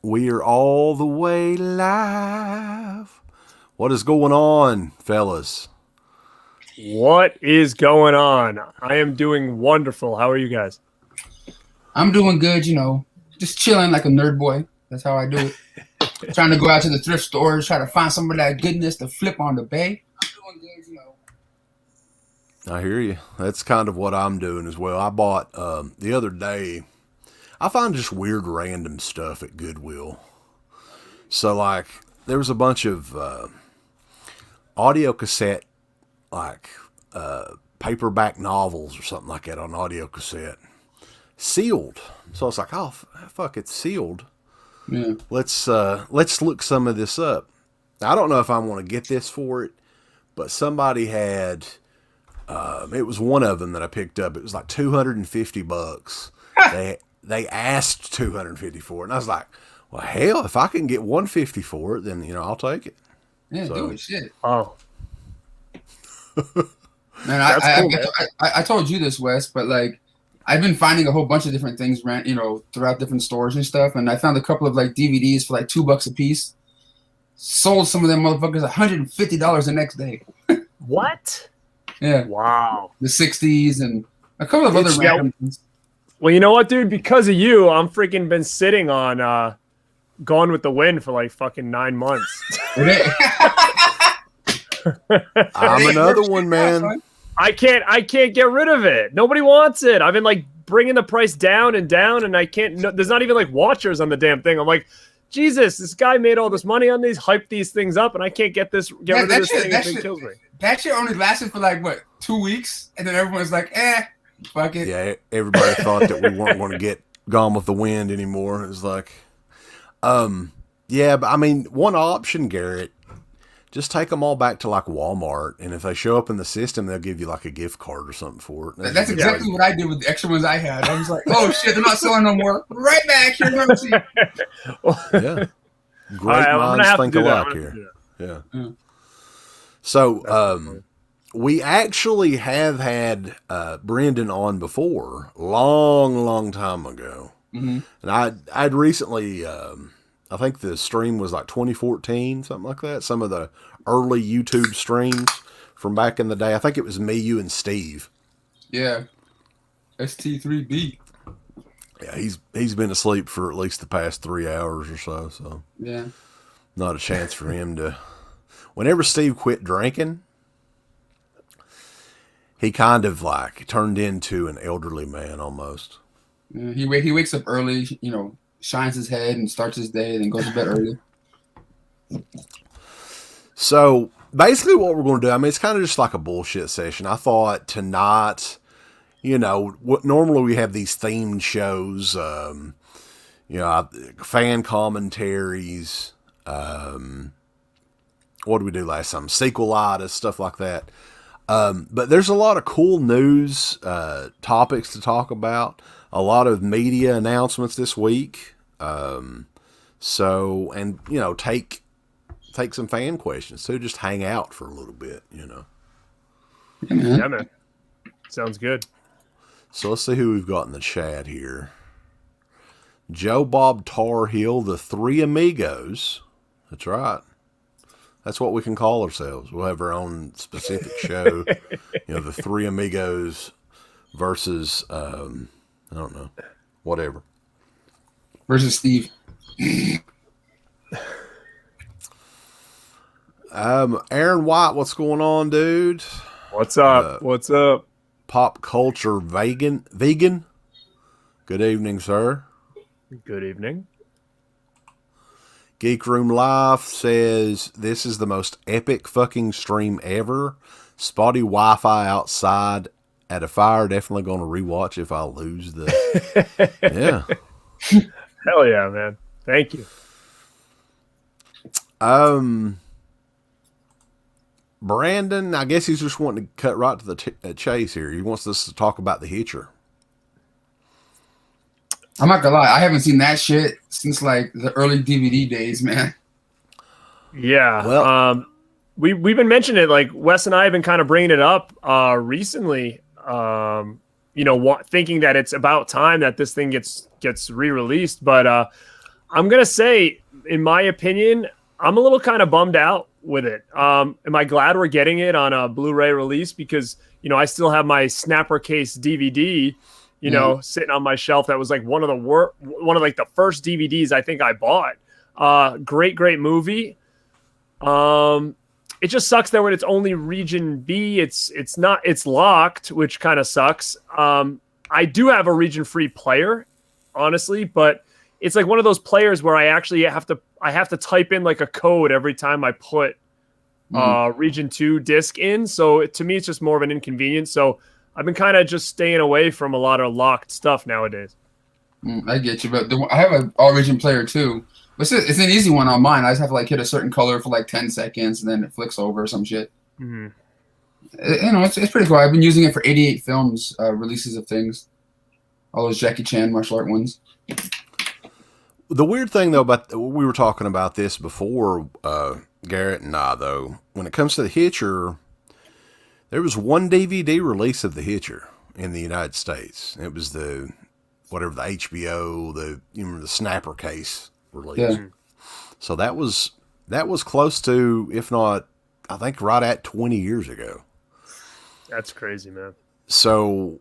We are all the way live. What is going on, fellas? What is going on? I am doing wonderful. How are you guys? I'm doing good, just chilling like a nerd boy. That's how I do it. Trying to go out to the thrift stores, try to find some of that goodness to flip on the bay. I'm doing good. I hear you. That's kind of what I'm doing as well. I bought the other day. I find just weird random stuff at Goodwill. So like, there was a bunch of audio cassette, like paperback novels or something like that on audio cassette, sealed. So I was like, oh fuck, it's sealed. Yeah. Let's look some of this up. Now, I don't know if I want to get this for it, but somebody had. It was one of them that I picked up. It was like $250. They asked $250 for it, and I was like, well, hell, if I can get $150 for it, then I'll take it. Yeah, So, do it. Shit. Oh, Man, that's cool, man. I told you this, Wes, but like, I've been finding a whole bunch of different things, throughout different stores and stuff, and I found a couple of like DVDs for like $2 a piece. Sold some of them motherfuckers $150 the next day. What? Yeah. Wow. The 60s and a couple of other random things. Well, you know what, dude? Because of you, I'm freaking been sitting on Gone with the Wind for like fucking 9 months. I'm another one, man. I can't get rid of it. Nobody wants it. I've been like bringing the price down, and I can't. No, there's not even like watchers on the damn thing. I'm like, Jesus, this guy made all this money on these, hyped these things up, and I can't get rid of this thing. It kills me. That shit only lasted for like what, 2 weeks, and then everyone's like, fuck it. Yeah, everybody thought that we weren't going to get Gone with the Wind anymore. It was like, yeah, but I mean, one option, Garrett, just take them all back to like Walmart, and if they show up in the system, they'll give you like a gift card or something for it. That's exactly what I did with the extra ones I had. I was like, oh shit, they're not selling no more. Right back here, mercy. Yeah, great minds think alike here. Yeah. So, we actually have had Brendan on before, long time ago, and I'd recently. I think the stream was like 2014, something like that. Some of the early YouTube streams from back in the day. I think it was me, you, and Steve. Yeah. ST3B. Yeah, he's been asleep for at least the past 3 hours or so. So yeah, not a chance for him to. Whenever Steve quit drinking, he kind of like turned into an elderly man almost. Yeah, he wakes up early, shines his head and starts his day, then goes to bed early. So basically what we're going to do, I mean, it's kind of just like a bullshit session. I thought to not, what normally we have these themed shows, fan commentaries, what did we do last time? Sequelitis, stuff like that. But there's a lot of cool news topics to talk about. A lot of media announcements this week. Take some fan questions too. Just hang out for a little bit, Yeah, man. Sounds good. So let's see who we've got in the chat here. Joe Bob Tar Heel, the Three Amigos. That's right. That's what we can call ourselves. We'll have our own specific show. The Three Amigos versus I don't know. Whatever. Versus Steve. Aaron White, what's going on, dude? What's up? What's up? Pop culture vegan. Good evening, sir. Good evening. Geek Room Life says this is the most epic fucking stream ever. Spotty Wi-Fi outside at a fire. Definitely going to rewatch if I lose the. Yeah. Hell yeah, man. Thank you. Brandon, I guess he's just wanting to cut right to the chase here. He wants us to talk about the Hitcher. I'm not gonna lie, I haven't seen that shit since like the early DVD days, man. Yeah. Well, we've been mentioning it. Like Wes and I have been kind of bringing it up recently. Thinking that it's about time that this thing gets re-released. But I'm gonna say, in my opinion, I'm a little kind of bummed out with it. Am I glad we're getting it on a Blu-ray release? Because I still have my snapper case DVD, sitting on my shelf. That was like one of the first DVDs I think I bought. Great movie. It just sucks that when it's only region B, it's locked, which kind of sucks. I do have a region free player, honestly, but it's like one of those players where I actually have to type in like a code every time I put region 2 disc in. So to me, it's just more of an inconvenience. So I've been kind of just staying away from a lot of locked stuff nowadays. I get you, but I have an all region player too. But it's an easy one on mine. I just have to like hit a certain color for like 10 seconds and then it flicks over or some shit. Mm-hmm. It's pretty cool. I've been using it for 88 films, releases of things. All those Jackie Chan martial art ones. The weird thing, though, we were talking about this before, Garrett and I, though, when it comes to the Hitcher, there was one DVD release of the Hitcher in the United States. It was the HBO, the snapper case release. Yeah. So that was close to, if not, I think right at 20 years ago. That's crazy, man. So,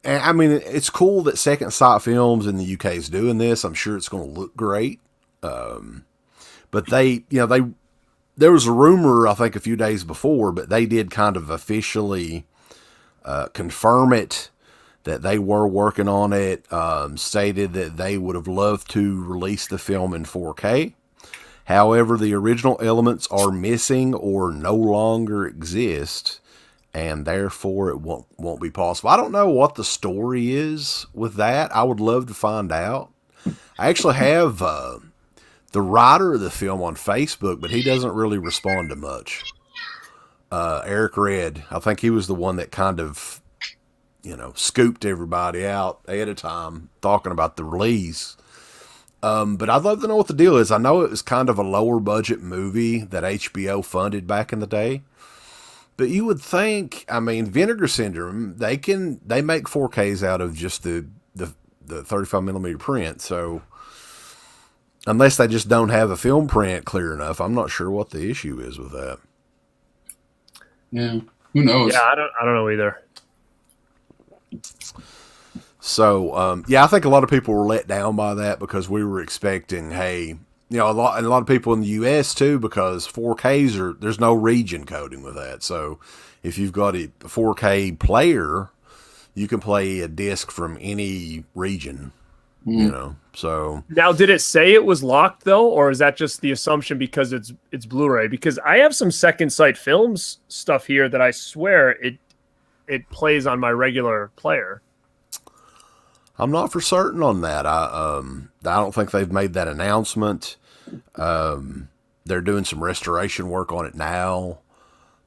I mean, it's cool that Second Sight Films in the UK is doing this. I'm sure it's going to look great. But there was a rumor, I think, a few days before, but they did kind of officially confirm it, that they were working on it, stated that they would have loved to release the film in 4K. However, the original elements are missing or no longer exist, and therefore it won't be possible. I don't know what the story is with that. I would love to find out. I actually have the writer of the film on Facebook, but he doesn't really respond to much. Eric Red, I think he was the one that kind of, scooped everybody out ahead of time talking about the release. But I'd love to know what the deal is. I know it was kind of a lower budget movie that HBO funded back in the day. But you would think, I mean, Vinegar Syndrome, they make 4Ks out of just the 35mm print. So unless they just don't have a film print clear enough, I'm not sure what the issue is with that. Yeah, who knows? Yeah, I don't know either. So, I think a lot of people were let down by that because we were expecting, hey, a lot of people in the U.S. too, because 4Ks there's no region coding with that. So if you've got a 4K player, you can play a disc from any region, so. Now, did it say it was locked though, or is that just the assumption because it's Blu-ray? Because I have some Second Sight Films stuff here that I swear it plays on my regular player. I'm not for certain on that. I don't think they've made that announcement. They're doing some restoration work on it now.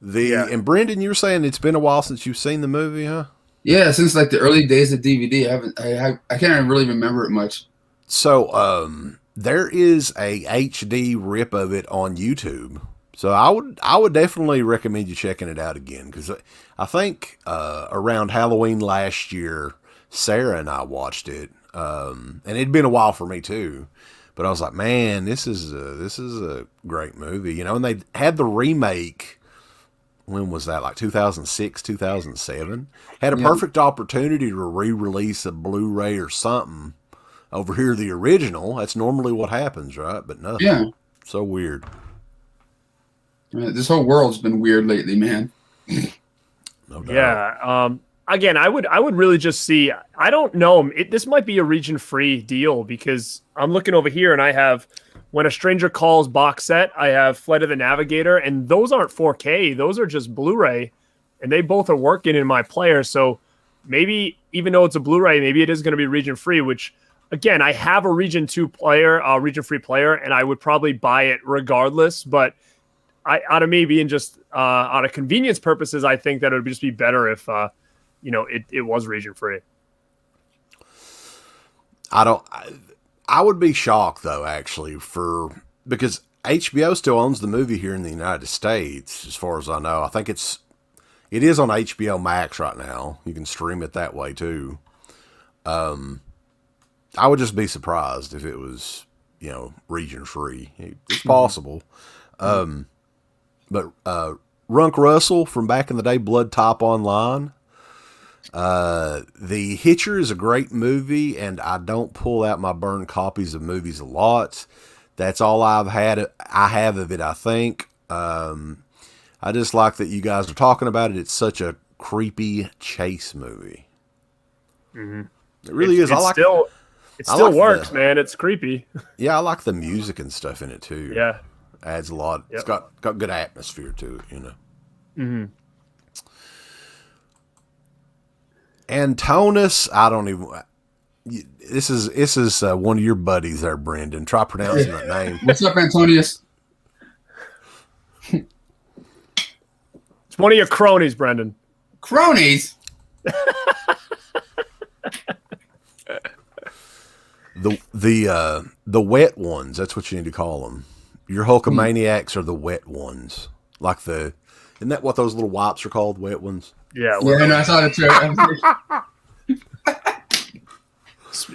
And Brendan, you were saying it's been a while since you've seen the movie, huh? Yeah, since like the early days of DVD, I can't even really remember it much. So there is a HD rip of it on YouTube. So I would definitely recommend you checking it out again, because I think around Halloween last year, Sarah and I watched it, and it'd been a while for me too. But I was like, man, this is a great movie, And they had the remake. When was that? Like 2006, 2007. Had a perfect opportunity to re-release a Blu-ray or something over here. The original. That's normally what happens, right? But nothing. Yeah. So weird. This whole world's been weird lately, man. No doubt. Yeah. Again, I would really just see. I don't know. This might be a region-free deal, because I'm looking over here and I have When a Stranger Calls box set. I have Flight of the Navigator, and those aren't 4K. Those are just Blu-ray, and they both are working in my player. So maybe, even though it's a Blu-ray, maybe it is going to be region-free. Which, again, I have a region 2 player, region-free player, and I would probably buy it regardless. But out of me being just out of convenience purposes, I think that it would just be better if. It was region free. I would be shocked though, actually, because HBO still owns the movie here in the United States, as far as I know. I think it is on HBO Max right now. You can stream it that way too. I would just be surprised if it was region free. It's possible. But Runk Russell from back in the day, Blood Top Online. The Hitcher is a great movie, and I don't pull out my burned copies of movies a lot. That's all I have of it, I think. I just like that you guys are talking about it. It's such a creepy chase movie. Mm-hmm. It really is. It still works, man. It's creepy. Yeah, I like the music and stuff in it too. Yeah, adds a lot. Yep. It's got good atmosphere to it, Mm-hmm. Antonis, I don't even. This is one of your buddies there, Brendan. Try pronouncing that name. What's up, Antonius? It's one of your cronies, Brendan. Cronies? The wet ones. That's what you need to call them. Your Hulkamaniacs are the wet ones. Isn't that what those little wipes are called? Wet ones? Yeah. Yeah, no, I saw that too.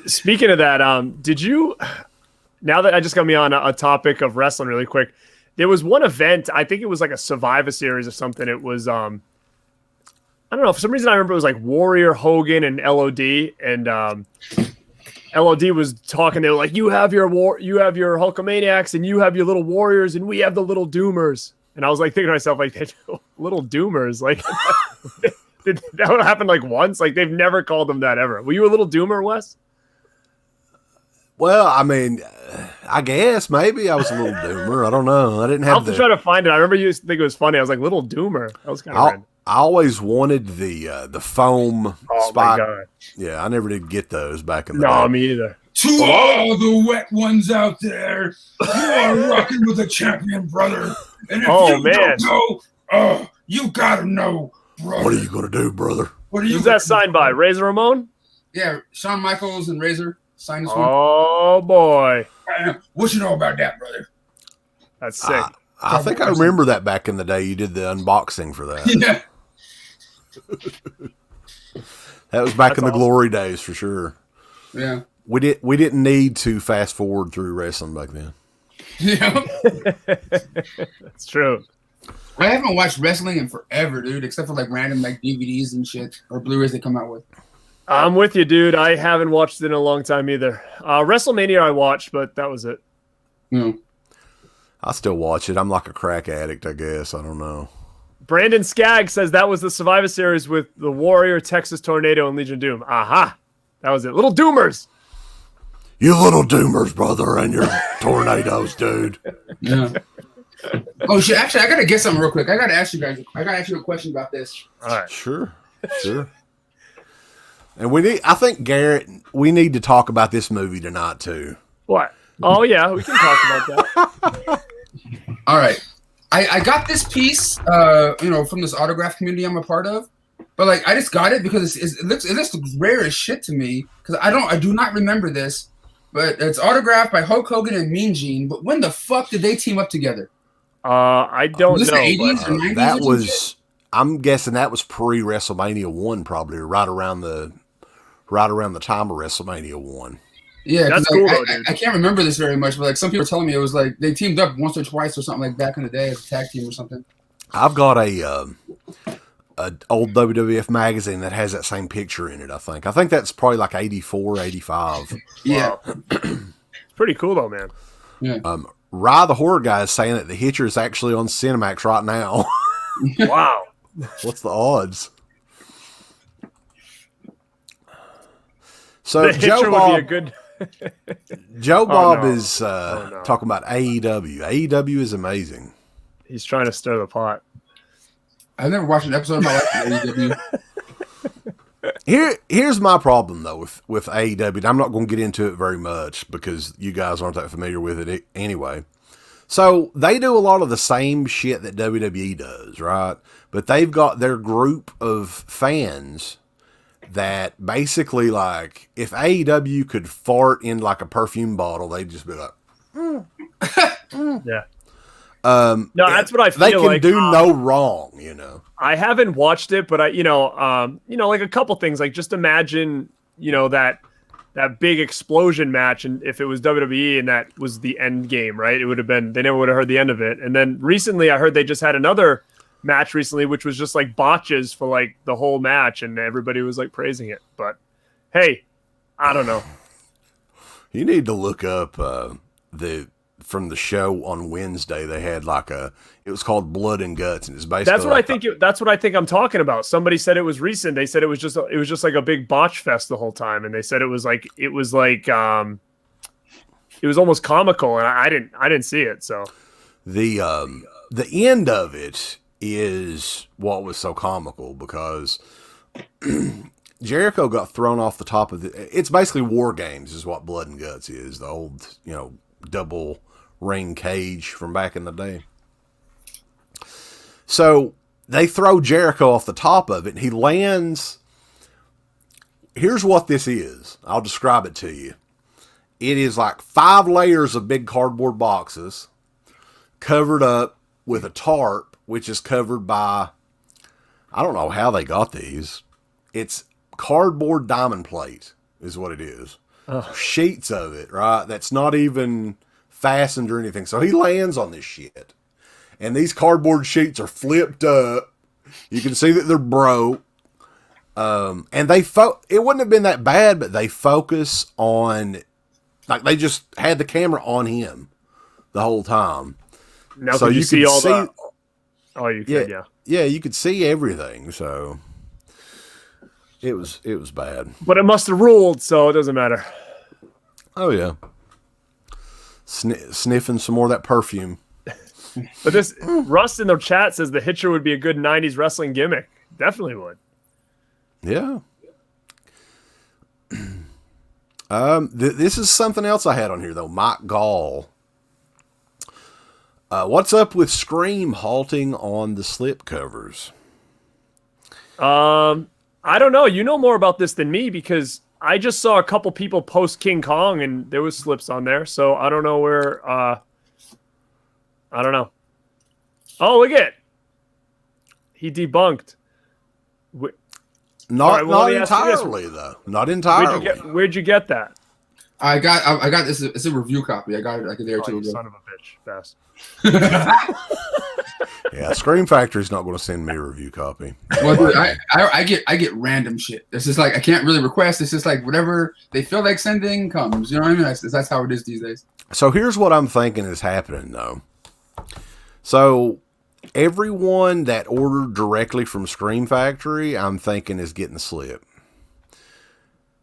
Speaking of that, did you? Now that I just got me on a topic of wrestling, really quick, there was one event. I think it was like a Survivor Series or something. It was I don't know. For some reason, I remember it was like Warrior, Hogan, and LOD, and LOD was talking. They were like, "You have your Hulkamaniacs, and you have your little Warriors, and we have the little Doomers." And I was like thinking to myself, like, little Doomers, like, did that would happen like once? Like, they've never called them that ever. Were you a little Doomer, Wes? Well, I mean, I guess maybe I was a little Doomer. I don't know. I didn't have. I'll have to try to find it. I remember you think it was funny. I was like, little Doomer. That was kind of random. I always wanted the foam spike. My God. Yeah, I never did get those back in the day. No, me either. To all the wet ones out there, you are rocking with a champion, brother. And if you don't know, you gotta know, brother. What are you gonna do, brother? Who's that signed by? Razor Ramon? Yeah, Shawn Michaels and Razor signed this one. Oh boy, what you know about that, brother? That's sick. I think I remember that back in the day. You did the unboxing for that. Yeah. That was back in the glory days for sure. Yeah. We didn't need to fast forward through wrestling back then. Yeah. That's true. I haven't watched wrestling in forever, dude, except for like random like DVDs and shit or Blu-rays they come out with. I'm with you, dude. I haven't watched it in a long time either. WrestleMania I watched, but that was it. Yeah. I still watch it. I'm like a crack addict, I guess. I don't know. Brandon Skaggs says that was the Survivor Series with the Warrior, Texas Tornado, and Legion of Doom. Aha! That was it. Little Doomers. You little Doomers, brother, and your tornadoes, dude. Yeah. Oh shit! Actually, I gotta get something real quick. I gotta ask you guys. I gotta ask you a question about this. All right. Sure. And I think Garrett, we need to talk about this movie tonight too. What? Oh yeah, we can talk about that. All right. I got this piece, from this autograph community I'm a part of, but like I just got it because it looks rare as shit to me because I do not remember this. But it's autographed by Hulk Hogan and Mean Gene. But when the fuck did they team up together? I don't know. The 80s or 90s that was, I'm guessing that was pre WrestleMania 1, probably, or right around the time of WrestleMania 1. Yeah, that's cool though, dude. I can't remember this very much, but like some people were telling me it was like they teamed up once or twice or something like back in the day as a tag team or something. I've got a old WWF magazine that has that same picture in it, I think that's probably like 84, 85. Yeah. It's pretty cool though, man. Yeah. Rye the Horror Guy is saying that the Hitcher is actually on Cinemax right now. Wow. What's the odds? So the Hitcher would be a good... Joe Bob is talking about AEW. AEW is amazing. He's trying to stir the pot. I've never watched an episode of my life of AEW. Here's my problem though with AEW. I'm not going to get into it very much because you guys aren't that familiar with it anyway. So they do a lot of the same shit that WWE does, right? But they've got their group of fans that basically, like, if AEW could fart in like a perfume bottle, they'd just be like, yeah. No, that's what I feel like. They can do no wrong, you know. I haven't watched it, but like a couple things. Like, just imagine, that that big explosion match, and if it was WWE and that was the end game, right? It would have been, they never would have heard the end of it. And then recently I heard they just had another match recently, which was just like botches for like the whole match, and everybody was like praising it. But hey, I don't know. You need to look up from the show on Wednesday. They had like it was called Blood and Guts, and it's basically that's what I think I'm talking about. Somebody said it was recent. They said it was just like a big botch fest the whole time, and they said it was almost comical, and I didn't see it. So the end of it is what was so comical, because Jericho got thrown off the top of it's basically War Games is what Blood and Guts is, the old, double ring cage from back in the day. So they throw Jericho off the top of it, and he lands. Here's what this is. I'll describe it to you. It is like 5 layers of big cardboard boxes covered up with a tarp, which is covered by, I don't know how they got these. It's cardboard diamond plate is what it is. Ugh. Sheets of it, right? That's not even fastened or anything. So he lands on this shit, and these cardboard sheets are flipped up. You can see that they're broke. And it wouldn't have been that bad, but they focus on, like, they just had the camera on him the whole time. Now so you see all that? Oh, you could, yeah. Yeah, you could see everything. So it was bad. But it must have ruled, so it doesn't matter. Oh yeah, sniffing some more of that perfume. But this Rust in the chat says the Hitcher would be a good '90s wrestling gimmick. Definitely would. Yeah. This is something else I had on here though. Mike Gall. What's up with Scream halting on the slipcovers? I don't know. You know more about this than me, because I just saw a couple people post King Kong and there was slips on there. So I don't know where. I don't know. Oh, look at it. He debunked. Not entirely though. Not entirely. Where'd you get that? I got this. It's a review copy. I got it like a day or two ago. Son of a bitch. Fast. Yeah, Scream Factory's not going to send me a review copy. Well, dude, I get random shit. It's just like I can't really request. It's just like whatever they feel like sending comes. You know what I mean? That's how it is these days. So here's what I'm thinking is happening though. So everyone that ordered directly from Scream Factory, I'm thinking is getting the slip.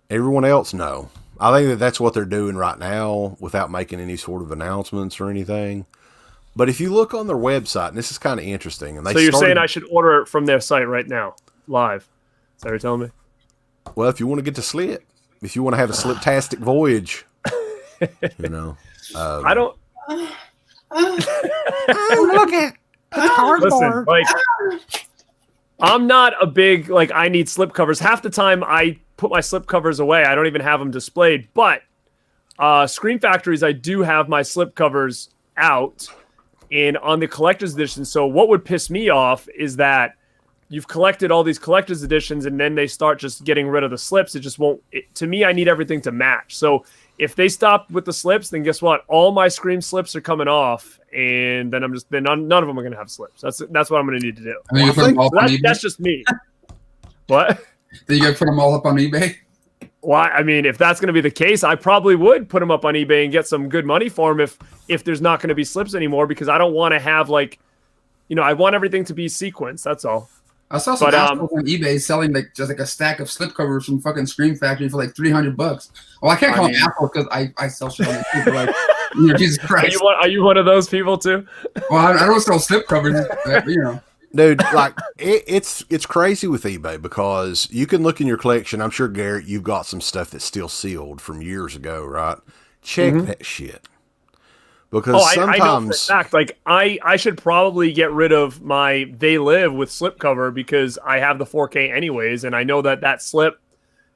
Everyone else, no. I think that's what they're doing right now without making any sort of announcements or anything. But if you look on their website, and this is kind of interesting. And so you're saying I should order it from their site right now, live? Is that what you're telling me? Well, if you want to get to slip, if you want to have a sliptastic voyage, I don't. Look at the cardboard. Listen, like, I'm not a big, like, I need slip covers. Half the time I put my slip covers away. I don't even have them displayed. But Scream Factories, I do have my slip covers out and on the collector's edition. So what would piss me off is that you've collected all these collector's editions and then they start just getting rid of the slips. It just won't. To me, I need everything to match. So if they stop with the slips, then guess what? All my Scream slips are coming off, and then none of them are going to have slips. That's what I'm going to need to do. That's just me. What? Then you got to put them all up on eBay? Well, I mean, if that's going to be the case, I probably would put them up on eBay and get some good money for them if there's not going to be slips anymore, because I don't want to have, like, I want everything to be sequenced. That's all. I saw some assholes on eBay selling just a stack of slipcovers from fucking Scream Factory for like $300. Well, I can't call them assholes because I sell shit on the people. Like, Jesus Christ. Are you one of those people too? Well, I don't sell slipcovers, Dude, like it's crazy with eBay because you can look in your collection. I'm sure, Garrett, you've got some stuff that's still sealed from years ago, right? Check that shit. Because sometimes, I know for a fact, like I should probably get rid of my They Live with slipcover because I have the 4K anyways, and I know that slip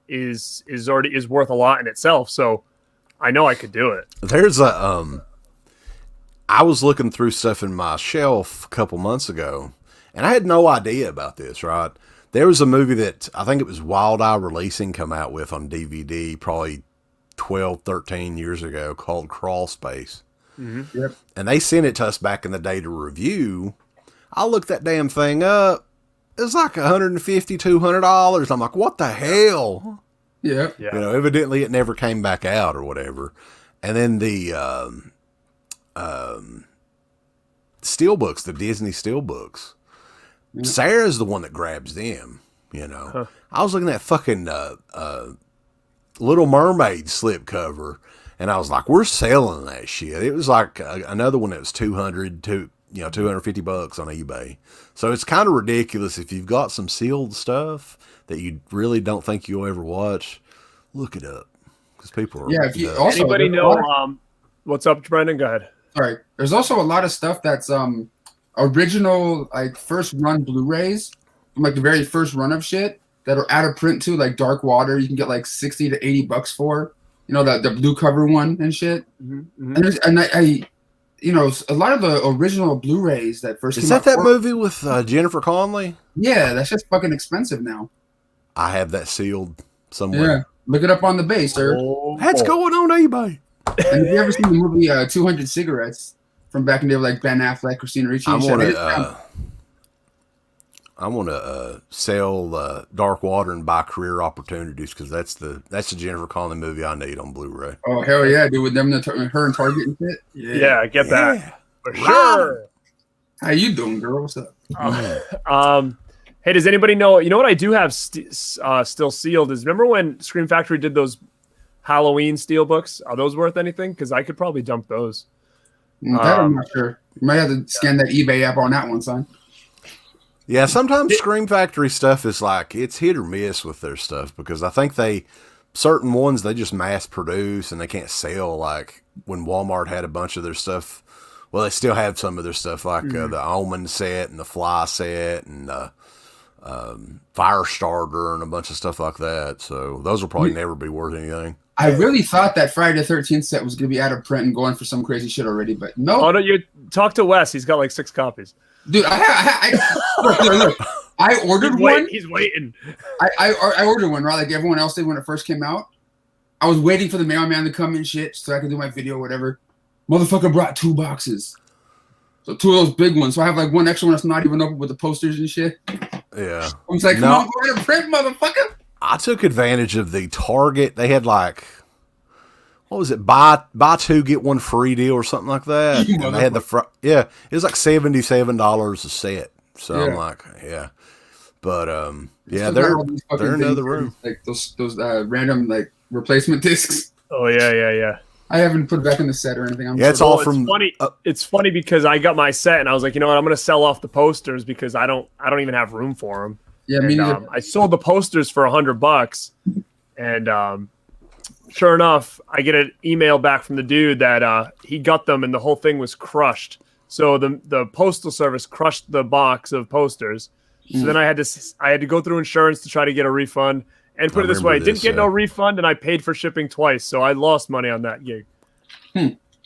is worth a lot in itself. So I know I could do it. There's I was looking through stuff in my shelf a couple months ago, and I had no idea about this, right? There was a movie that I think it was Wild Eye Releasing come out with on DVD probably 12, 13 years ago called Crawl Space. Mm-hmm. Yep. And they sent it to us back in the day to review. I looked that damn thing up. It was like $150, $200. I'm like, what the hell? Yeah. Yeah. You know, evidently it never came back out or whatever. And then the steelbooks, the Disney steelbooks, Sarah's the one that grabs them. You know, Huh. I was looking at fucking Little Mermaid slipcover, and I was like, we're selling that shit. It was like another one that was $250 on eBay. So it's kind of ridiculous if you've got some sealed stuff that you really don't think you'll ever watch. Look it up because people are. Yeah. If you also Anybody there's a know? lot of- What's up, Brendan? Go ahead. Sorry. There's also a lot of stuff that's original, like first run Blu-rays from like the very first run of shit that are out of print too, like Dark Water. You can get like $60 to $80 for. You know, the blue cover one and shit. Mm-hmm. And I you know, a lot of the original Blu-rays that first Is came that out. movie with Jennifer Connelly? Yeah, that's just fucking expensive now. I have that sealed Yeah, somewhere. look it up on the base, sir. Oh, That's going on eBay. And have you ever seen the movie 200 Cigarettes from back in the day, with, like Ben Affleck, Christina Ricci? I want to sell Dark Water and buy Career Opportunities because that's the Jennifer Connelly movie I need on Blu-ray. Oh hell yeah, dude! With them, her and Target and shit. Yeah, get that Yeah. for sure. How you doing, girl? What's up? Hey, does anybody know? You know what I do have still sealed is remember when Scream Factory did those Halloween steel books? Are those worth anything? Because I could probably dump those. That I'm not sure. You might have to scan that eBay app on that one, son. Yeah, sometimes Scream Factory stuff is like, it's hit or miss with their stuff because I think certain ones they just mass produce and they can't sell. Like when Walmart had a bunch of their stuff, well, they still have some of their stuff like the Omen set and the Fly set and Firestarter and a bunch of stuff like that. So those will probably never be worth anything. I really thought that Friday the 13th set was going to be out of print and going for some crazy shit already, but no. Oh no, you talk to Wes. He's got like 6 copies. Dude, look, I ordered one. He's waiting. I ordered one, right? Like everyone else did when it first came out. I was waiting for the mailman to come and shit so I could do my video or whatever. Motherfucker brought 2 boxes. So 2 of those big ones. So I have like one extra one that's not even open with the posters and shit. Yeah. I was like, come on, go to print, motherfucker. I took advantage of the Target. They had like, what was it? Buy 2, get 1 free deal or something like that. And they had it was like $77 a set. So Yeah. I'm like, yeah. But yeah, Still got they're all these fucking in things, another room. like those random like replacement discs. Oh yeah. I haven't put it back in the set or anything. I'm Yeah, it's sure. all Well, from. It's funny. It's funny because I got my set and I was like, you know what? I'm going to sell off the posters because I don't even have room for them. Yeah, me And, neither. I sold the posters for $100, and sure enough, I get an email back from the dude that he got them and the whole thing was crushed. So the postal service crushed the box of posters. So then I had to go through insurance to try to get a refund. And put it this way, I didn't get no refund, and I paid for shipping twice, so I lost money on that gig.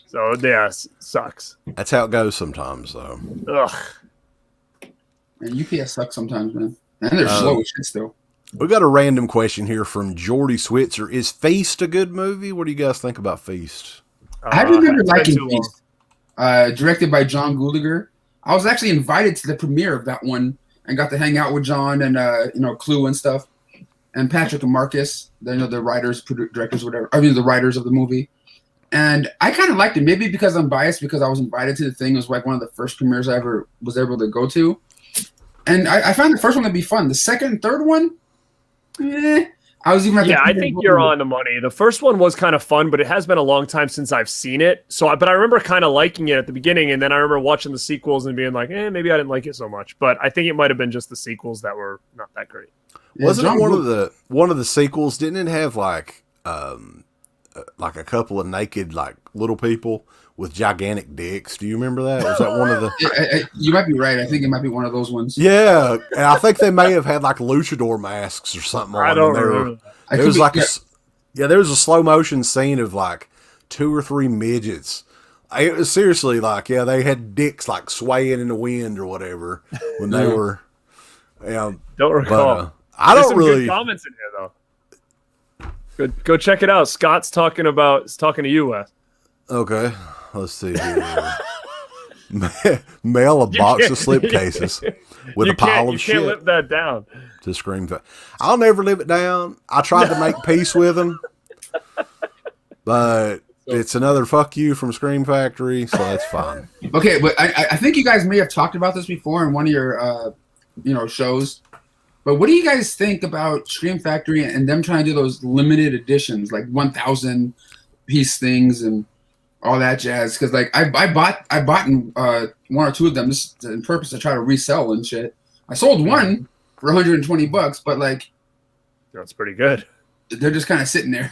So yeah, sucks. That's how it goes sometimes, though. Ugh. Man, UPS sucks sometimes, man. And they're slow as shit still. We got a random question here from Jordy Switzer. Is Feast a good movie? What do you guys think about Feast? I remember it's been liking too long. Feast. Directed by John Gulager. I was actually invited to the premiere of that one and got to hang out with John and Clue and stuff, and Patrick and Marcus, the writers, directors, whatever. I mean, the writers of the movie. And I kind of liked it, maybe because I'm biased because I was invited to the thing. It was like one of the first premieres I ever was able to go to. And I found the first one to be fun. The second and third one, I was even. I think you're on the money. The first one was kind of fun, but it has been a long time since I've seen it. But I remember kind of liking it at the beginning, and then I remember watching the sequels and being like, maybe I didn't like it so much. But I think it might have been just the sequels that were not that great. Yeah, Wasn't John it one of the sequels? Didn't it have like a couple of naked like little people with gigantic dicks? Do you remember that? Was that one of the? You might be right. I think it might be one of those ones. Yeah, and I think they may have had like luchador masks or something. I don't remember. There was like there was a slow motion scene of like 2 or 3 midgets. It was seriously like, they had dicks like swaying in the wind or whatever when they were. Don't recall. But, I There's don't some really. good comments in here though. Go check it out. Scott's talking to you, Wes. Okay, let's see here. Mail a box of slipcases with a pile of shit. You can't live that down. To Scream Factory. I'll never live it down. I tried to make peace with him, but it's another fuck you from Scream Factory, so that's fine. Okay, but I think you guys may have talked about this before in one of your shows. But what do you guys think about Scream Factory and them trying to do those limited editions, like 1,000 piece things and all that jazz? Because like I bought one or two of them just in purpose to try to resell and shit. I sold one for $120, but like that's pretty good. They're just kind of sitting there.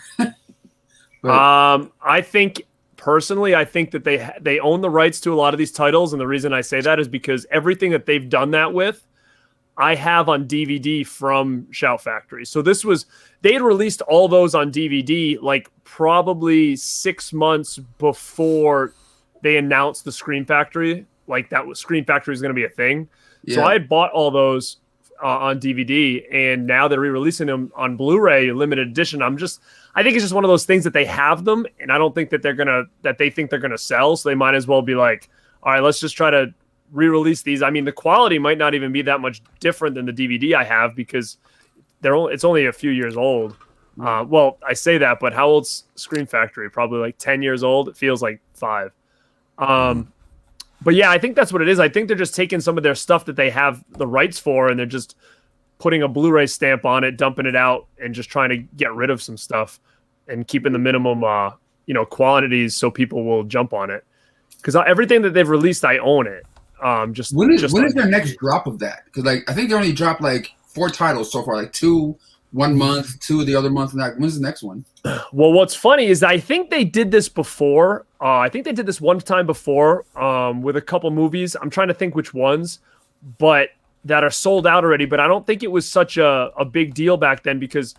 I think personally, I think that they own the rights to a lot of these titles, and the reason I say that is because everything that they've done that with, I have on DVD from Shout Factory. So they had released all those on DVD like probably 6 months before they announced the Scream Factory. Like Scream Factory was going to be a thing. Yeah. So I had bought all those on DVD, and now they're re-releasing them on Blu-ray limited edition. I think it's just one of those things that they have them, and I don't think that they think they're gonna sell. So they might as well be like, all right, let's just try to re-release these. I mean, the quality might not even be that much different than the DVD I have because it's only a few years old. Well, I say that, but how old's Scream Factory? Probably like 10 years old. It feels like 5. But yeah, I think that's what it is. I think they're just taking some of their stuff that they have the rights for, and they're just putting a Blu-ray stamp on it, dumping it out, and just trying to get rid of some stuff and keeping the minimum, quantities so people will jump on it. Because everything that they've released, I own it. When is their next drop of that? Because like I think they only dropped like 4 titles so far, like 2 1 month, 2 the other month, and that. When's the next one? Well, what's funny is I think they did this before. I think they did this one time before with a couple movies. I'm trying to think which ones, but that are sold out already. But I don't think it was such a big deal back then because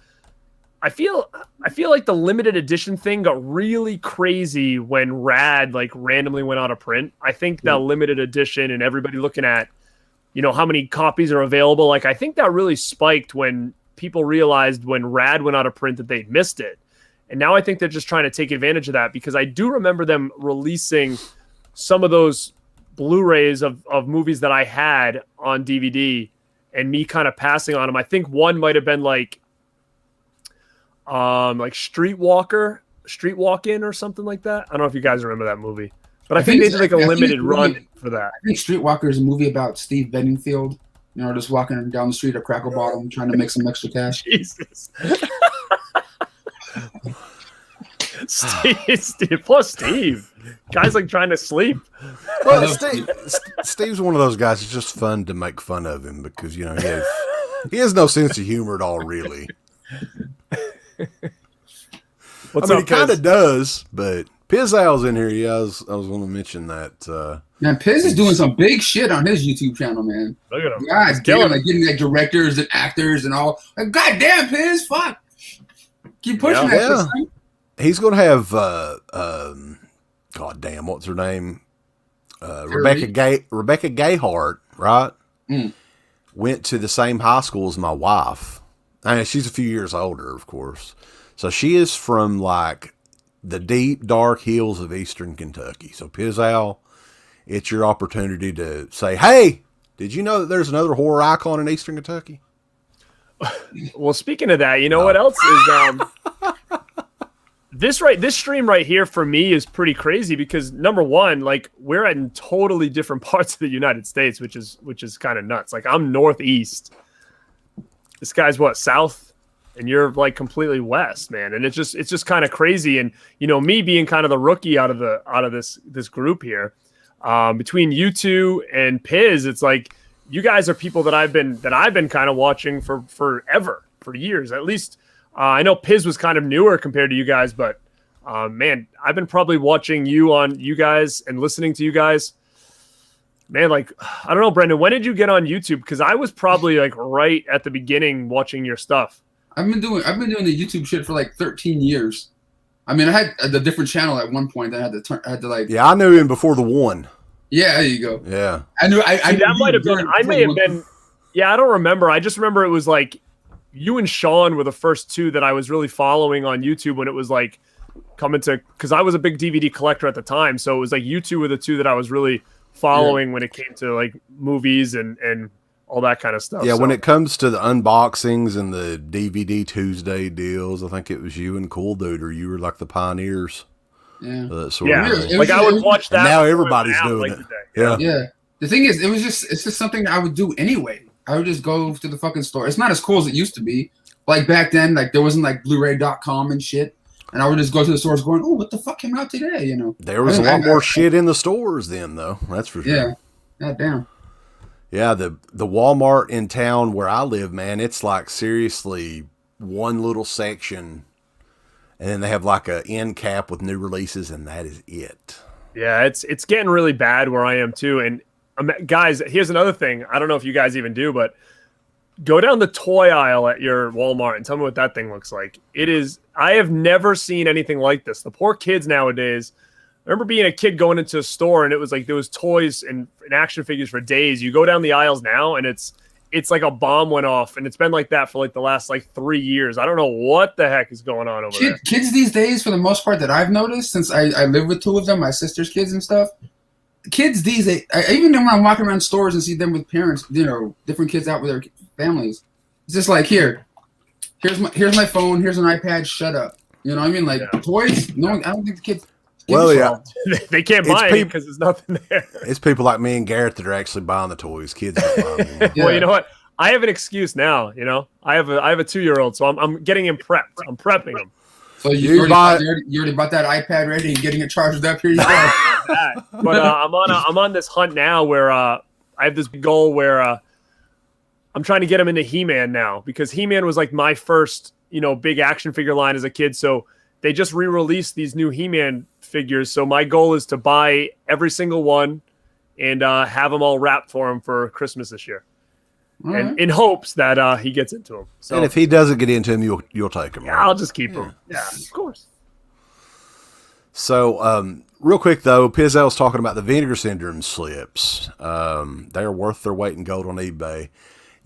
I feel like the limited edition thing got really crazy when Rad like randomly went out of print. I think that limited edition and everybody looking at, how many copies are available. Like I think that really spiked when people realized when Rad went out of print that they'd missed it. And now I think they're just trying to take advantage of that because I do remember them releasing some of those Blu-rays of movies that I had on DVD and me kind of passing on them. I think one might have been like Streetwalkin' or something like that. I don't know if you guys remember that movie, but I think they did like a limited run for that. I think Streetwalker is a movie about Steve Bedingfield, just walking down the street of Crackle Bottom trying to make some extra cash. Jesus. Steve, plus Steve. Guy's like trying to sleep. Well, Steve's one of those guys. It's just fun to make fun of him because he has no sense of humor at all, really. He kind of does, but Pizzow's in here. Yeah, I was going to mention that. Man, Piz is doing some big shit on his YouTube channel, man. Look at him. God damn, getting like directors and actors and all. Like, God damn, Piz, fuck. Keep pushing that. Yeah. He's going to have, God damn, what's her name? Rebecca Gayheart, right? Went to the same high school as my wife. I mean, she's a few years older, of course. So she is from like the deep, dark hills of Eastern Kentucky. So Pizzow, it's your opportunity to say, hey, did you know that there's another horror icon in Eastern Kentucky? Well, speaking of that, what else is this stream right here for me is pretty crazy because number one, like we're in totally different parts of the United States, which is kind of nuts. Like I'm northeast. This guy's what, south? And you're like completely west, man. And it's just kind of crazy. And me being kind of the rookie out of this group here, between you two and Piz, it's like you guys are people that I've been kind of watching for years. At least I know Piz was kind of newer compared to you guys, but man, I've been probably watching you guys and listening to you guys. Man, like I don't know, Brendan, when did you get on YouTube? Because I was probably like right at the beginning watching your stuff. I've been doing the YouTube shit for like 13 years. I mean, I had a different channel at one point. I had to like. Yeah, I knew him before the one. Yeah, there you go. Yeah, I knew. That might have been. I may have been. Yeah, I don't remember. I just remember it was like you and Sean were the first two that I was really following on YouTube when it was like coming to, because I was a big DVD collector at the time. So it was like you two were the two that I was really following when it came to like movies and all that kind of stuff. Yeah, when it comes to the unboxings and the DVD Tuesday deals, I think it was you and Cool Dude, or you were like the pioneers. Yeah. Like I would watch that. Now everybody's doing it. Yeah. Yeah. The thing is, it's just something I would do anyway. I would just go to the fucking store. It's not as cool as it used to be. Like back then, like there wasn't like Blu-ray.com and shit. And I would just go to the stores going, oh, what the fuck came out today? You know, there was a lot more shit in the stores then, though. That's for sure. Yeah. God damn. Yeah, the Walmart in town where I live, man, it's like seriously one little section, and then they have like a end cap with new releases, and that is it. Yeah, it's getting really bad where I am too. And guys, here's another thing. I don't know if you guys even do, but go down the toy aisle at your Walmart and tell me what that thing looks like. It is. I have never seen anything like this. The poor kids nowadays. I remember being a kid going into a store and it was like there was toys and action figures for days. You go down the aisles now and it's like a bomb went off, and it's been like that for like the last like 3 years. I don't know what the heck is going on over there. Kids these days, for the most part, that I've noticed, since I live with two of them, my sister's kids and stuff. Kids these days, even when I'm walking around stores and see them with parents, you know, different kids out with their families, it's just like here's my phone, here's an iPad, shut up. You know what I mean? Like toys. No, I don't think the kids. Well, yeah, they can't buy it because there's nothing there. It's people like me and Garrett that are actually buying the toys. Kids are buying them. Well, you know what? I have an excuse now. You know, I have a 2-year-old, so I'm getting him prepped. I'm prepping him. So you already bought that iPad ready and getting it charged up here. But I'm on this hunt now where I have this goal where I'm trying to get him into He-Man now, because He-Man was like my first big action figure line as a kid. So they just re-released these new He-Man figures. So my goal is to buy every single one and have them all wrapped for him for Christmas this year. And in hopes that he gets into them. So, and if he doesn't get into him, you'll take him. Yeah, right? I'll just keep him. Yeah, of course. So, real quick though, Pizzel's talking about the Vinegar Syndrome slips. They're worth their weight in gold on eBay.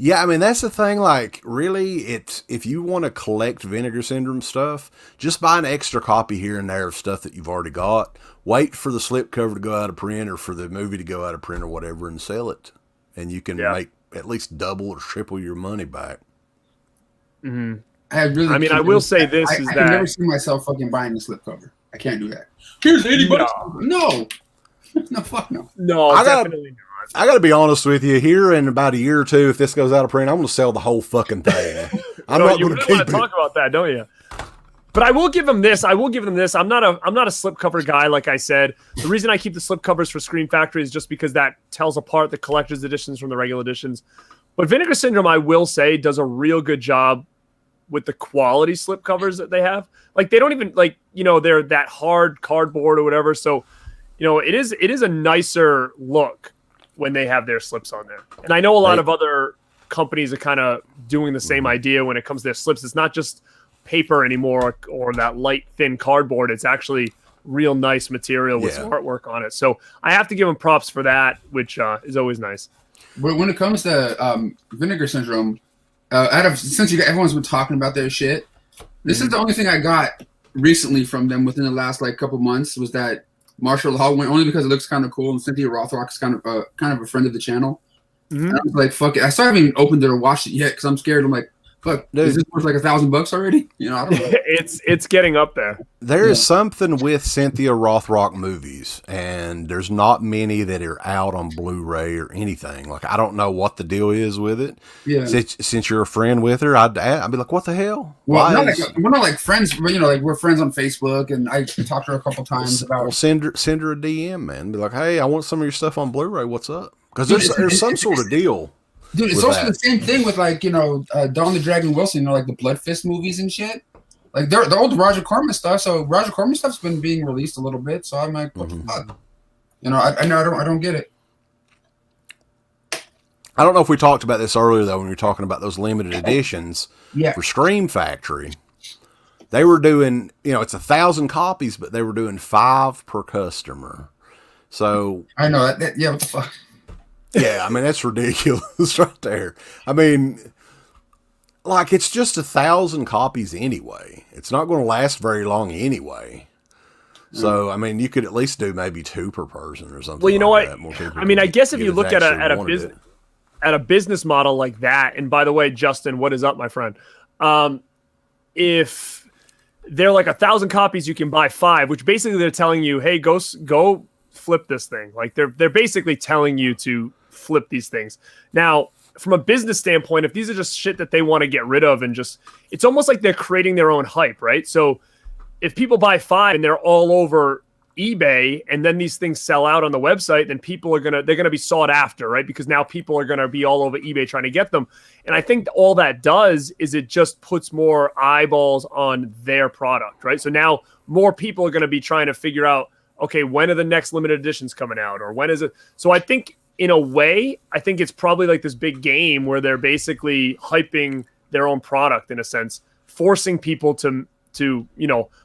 Yeah, I mean that's the thing. Like, really, if you want to collect Vinegar Syndrome stuff, just buy an extra copy here and there of stuff that you've already got. Wait for the slipcover to go out of print or for the movie to go out of print or whatever, and sell it, and you can make at least double or triple your money back. Mm-hmm. I will say this I can never see myself fucking buying the slipcover. I can't do that. Here's $80. No, fuck no. No, definitely not. I got to be honest with you. Here in about a year or two, if this goes out of print, I'm going to sell the whole fucking thing. I'm not going to keep it. Talk about that, don't you? But I will give them this. I'm not a slipcover guy, like I said. The reason I keep the slipcovers for Screen Factory is just because that tells apart the collector's editions from the regular editions. But Vinegar Syndrome, I will say, does a real good job with the quality slipcovers that they have. Like they don't even they're that hard cardboard or whatever. So, it is a nicer look when they have their slips on there. And I know a lot of other companies are kind of doing the same idea when it comes to their slips. It's not just paper anymore or that light, thin cardboard. It's actually real nice material with some artwork on it. So I have to give them props for that, which is always nice. But when it comes to Vinegar Syndrome, since everyone's been talking about their shit, this is the only thing I got recently from them within the last couple months was that Marshall Hall one, only because it looks kind of cool, and Cynthia Rothrock is kind of a friend of the channel. Mm-hmm. And I was like, fuck it. I still haven't even opened it or watched it yet because I'm scared. I'm like, fuck, is this worth like $1,000 already? I don't know. It's getting up there. There is something with Cynthia Rothrock movies, and there's not many that are out on Blu-ray or anything. Like, I don't know what the deal is with it. Yeah. Since you're a friend with her, I'd be like, what the hell? Well, we're not like friends, but we're friends on Facebook, and I talked to her a couple times about. Well, send her a DM, man. Be like, hey, I want some of your stuff on Blu-ray. What's up? Because there's some sort of deal. Dude, it's also the same thing with Dawn the Dragon Wilson, like the Blood Fist movies and shit. Like they're old Roger Corman stuff, so Roger Corman stuff's been being released a little bit. So I'm like, what the fuck? I don't get it. I don't know if we talked about this earlier though when we were talking about those limited editions for Scream Factory. They were doing, it's 1,000 copies, but they were doing 5 per customer. So I know that. Yeah, what the fuck? Yeah, I mean, that's ridiculous right there. I mean, like it's just 1,000 copies anyway. It's not going to last very long anyway. So, I mean, you could at least do maybe 2 per person or something. Well, you know like what? More people I mean, I guess if get you it look at actually a business model like that, and by the way, Justin, what is up, my friend? If they're like 1,000 copies, you can buy 5, which basically they're telling you, hey, go flip this thing. Like they're basically telling you to flip these things. Now, from a business standpoint, if these are just shit that they want to get rid of and just, it's almost like they're creating their own hype, right? So if people buy 5 and they're all over eBay and then these things sell out on the website, then they're gonna be sought after, right? Because now people are gonna be all over eBay trying to get them. And I think all that does is it just puts more eyeballs on their product, right? So now more people are gonna be trying to figure out, okay, when are the next limited editions coming out, or when is it? So I think in a way, I think it's probably like this big game where they're basically hyping their own product in a sense, forcing people to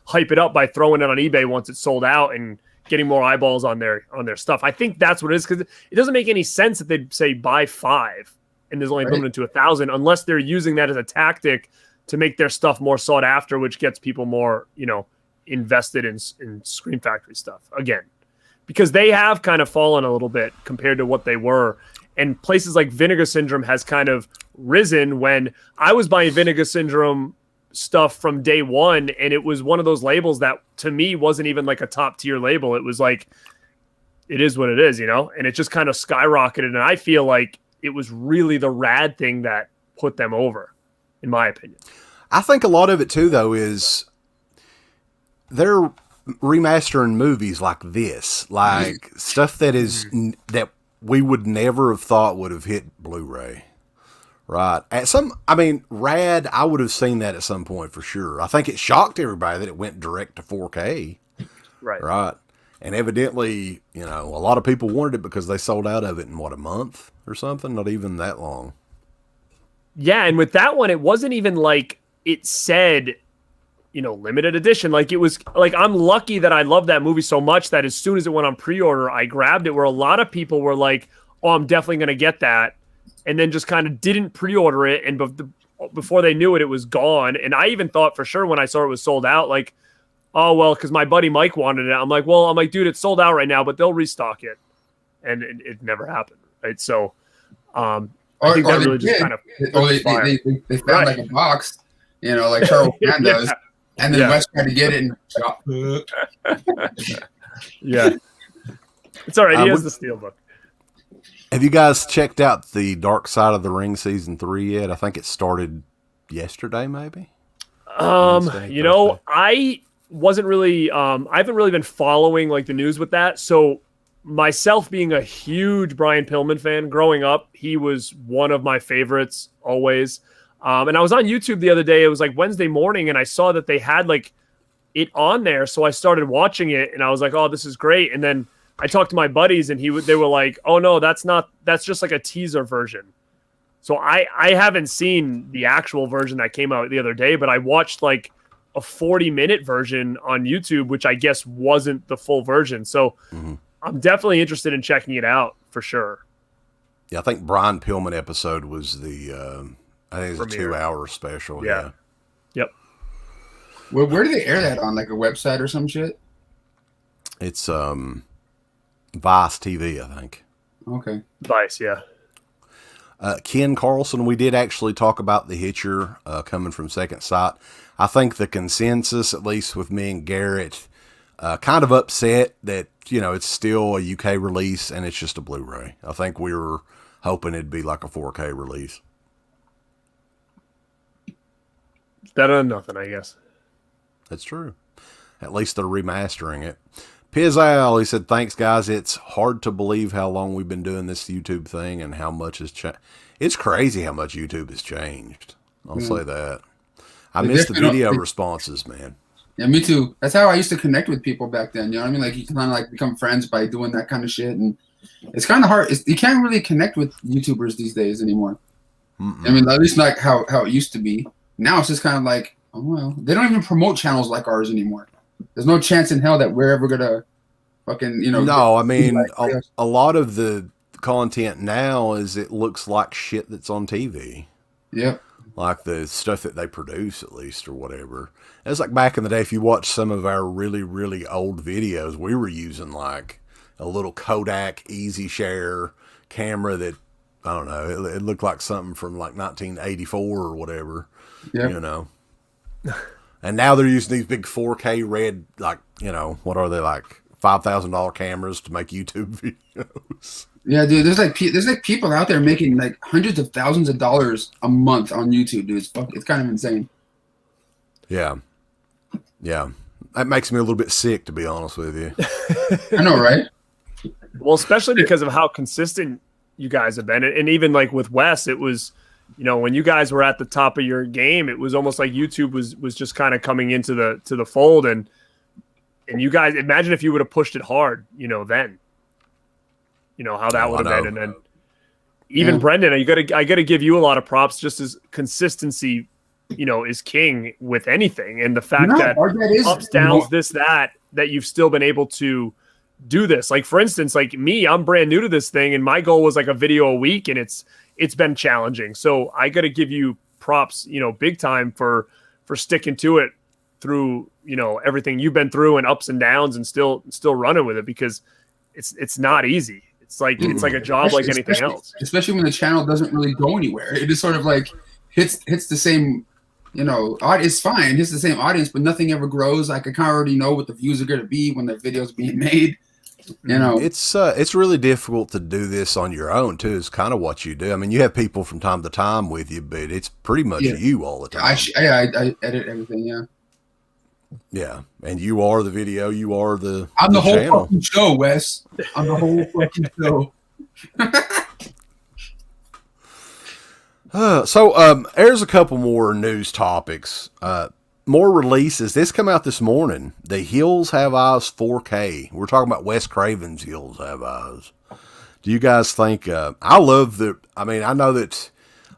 hype it up by throwing it on eBay once it's sold out and getting more eyeballs on their stuff. I think that's what it is, because it doesn't make any sense that they'd say buy 5 and there's only limited to 1,000 unless they're using that as a tactic to make their stuff more sought after, which gets people more, invested in Scream Factory stuff again, because they have kind of fallen a little bit compared to what they were. And places like Vinegar Syndrome has kind of risen. When I was buying Vinegar Syndrome stuff from day one, and it was one of those labels that to me wasn't even like a top tier label. It was like, it is what it is, and it just kind of skyrocketed. And I feel like it was really the Rad thing that put them over, in my opinion. I think a lot of it too, though, is they're remastering movies like this, like stuff that is that we would never have thought would have hit Blu-ray. Right. Rad, I would have seen that at some point for sure. I think it shocked everybody that it went direct to 4K. Right. Right. And evidently, a lot of people wanted it because they sold out of it in, a month or something? Not even that long. Yeah, and with that one, it wasn't even like it said, limited edition. Like it was like, I'm lucky that I love that movie so much that as soon as it went on pre-order, I grabbed it, where a lot of people were like, oh, I'm definitely going to get that. And then just kind of didn't pre-order it, and before they knew it, it was gone. And I even thought for sure when I saw it was sold out, like, oh well, because my buddy Mike wanted it. I'm like, dude, it's sold out right now, but they'll restock it, and it never happened, right? So, I think that really just kind of they found like a box, like Charles Mann does, and then Wes tried to get it and yeah, it's all right. He has the steelbook. Have you guys checked out the Dark Side of the Ring season 3 yet? I think it started yesterday, maybe. Wednesday, I wasn't really. I haven't really been following like the news with that. So myself being a huge Brian Pillman fan, growing up, he was one of my favorites always. And I was on YouTube the other day. It was like Wednesday morning, and I saw that they had like it on there. So I started watching it, and I was like, "Oh, this is great!" And then I talked to my buddies, and they were like, "Oh no, that's just like a teaser version." So I haven't seen the actual version that came out the other day, but I watched like a 40-minute version on YouTube, which I guess wasn't the full version. So I'm definitely interested in checking it out for sure. Yeah, I think Brian Pillman episode was I think it's a 2-hour special. Yeah. Yep. Where do they air that on? Like a website or some shit? It's Vice TV, I think. Okay. Vice, yeah. Ken Carlson, we did actually talk about the Hitcher coming from Second Sight. I think the consensus, at least with me and Garrett, kind of upset that, it's still a UK release and it's just a Blu-ray. I think we were hoping it'd be like a 4K release. Better than nothing, I guess. That's true. At least they're remastering it. Pizzal, he said, thanks, guys. It's hard to believe how long we've been doing this YouTube thing and how much has changed. It's crazy how much YouTube has changed. I'll say that. I miss the video responses, man. Yeah, me too. That's how I used to connect with people back then. You know what I mean? Like, you can kind of like become friends by doing that kind of shit. And it's kind of hard. You can't really connect with YouTubers these days anymore. I mean, at least like how it used to be. Now it's just kind of like, oh, well, they don't even promote channels like ours anymore. There's no chance in hell that we're ever going to fucking, No, I mean, a lot of the content now is it looks like shit that's on TV. Yep. like the stuff that they produce at least or whatever. It's like back in the day, if you watch some of our really, really old videos, we were using like a little Kodak Easy Share camera that, I don't know, it looked like something from like 1984 or whatever, you know. And now they're using these big 4K red, like, you know, what are they, like $5,000 cameras to make YouTube videos. Yeah, dude. There's like people out there making like hundreds of thousands of dollars a month on YouTube, dude. It's kind of insane. Yeah. Yeah. That makes me a little bit sick, to be honest with you. I know, right? Well, especially because of how consistent you guys have been. And even like with Wes, it was, you know, when you guys were at the top of your game, it was almost like YouTube was just kind of coming into the fold. And you guys, imagine if you would have pushed it hard, you know, then. You know how that would have been, and then even Brendan, I gotta give you a lot of props. Just as consistency, you know, is king with anything, and the fact that ups, downs, this, that you've still been able to do this. Like for instance, like me, I'm brand new to this thing, and my goal was like a video a week, and it's been challenging. So I gotta give you props, you know, big time for sticking to it through, you know, everything you've been through and ups and downs, and still running with it, because it's not easy. It's like a job like anything else. Especially when the channel doesn't really go anywhere. It just sort of like hits the same, you know, it's fine. Hits the same audience, but nothing ever grows. Like I kind of already know what the views are going to be when the video's being made. You know, it's really difficult to do this on your own too. It's kind of what you do. I mean, you have people from time to time with you, but it's pretty much you all the time. I edit everything. Yeah. Yeah, and you are the video. You are I'm the whole channel. Fucking show, Wes. I'm the whole fucking show. There's a couple more news topics. More releases. This come out this morning. The Hills Have Eyes 4K. We're talking about Wes Craven's Hills Have Eyes. Do you guys think? I love the. I mean, I know that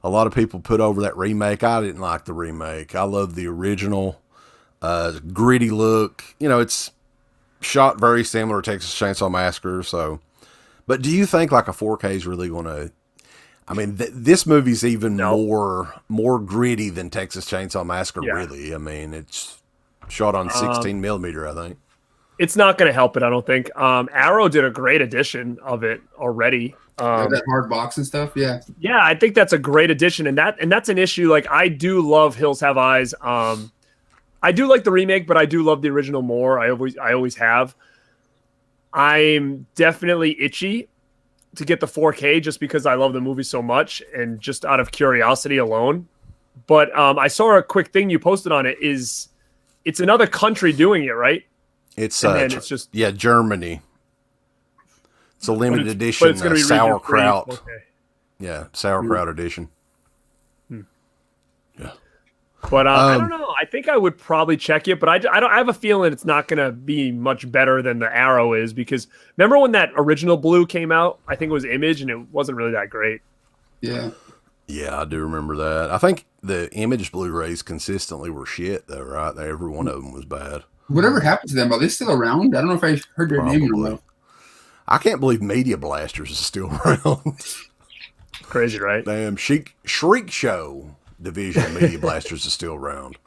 a lot of people put over that remake. I didn't like the remake. I love the original. Gritty look, you know, it's shot very similar to Texas Chainsaw Massacre. So, but do you think like a 4K is really going to? I mean, this movie's even more gritty than Texas Chainsaw Massacre. Yeah. Really, I mean, it's shot on 16 millimeter. I think it's not going to help it. I don't think. Arrow did a great edition of it already. That hard box and stuff. Yeah, I think that's a great addition, and that's an issue. Like I do love Hills Have Eyes. I do like the remake, but I do love the original more. I always have. I'm definitely itchy to get the 4K just because I love the movie so much and just out of curiosity alone. But I saw a quick thing you posted on it. It's another country doing it, right? It's just Germany. It's a limited edition. But it's going to be sauerkraut. Yeah, sauerkraut edition. Yeah. But I don't know. I think I would probably check it, but I have a feeling it's not going to be much better than the Arrow is, because remember when that original Blue came out? I think it was Image, and it wasn't really that great. Yeah. Yeah, I do remember that. I think the Image Blu-rays consistently were shit, though, right? Every one of them was bad. Whatever happened to them? Are they still around? I don't know if I heard their name in a while. I can't believe Media Blasters is still around. Crazy, right? Damn, Shriek Show division Media Blasters is still around.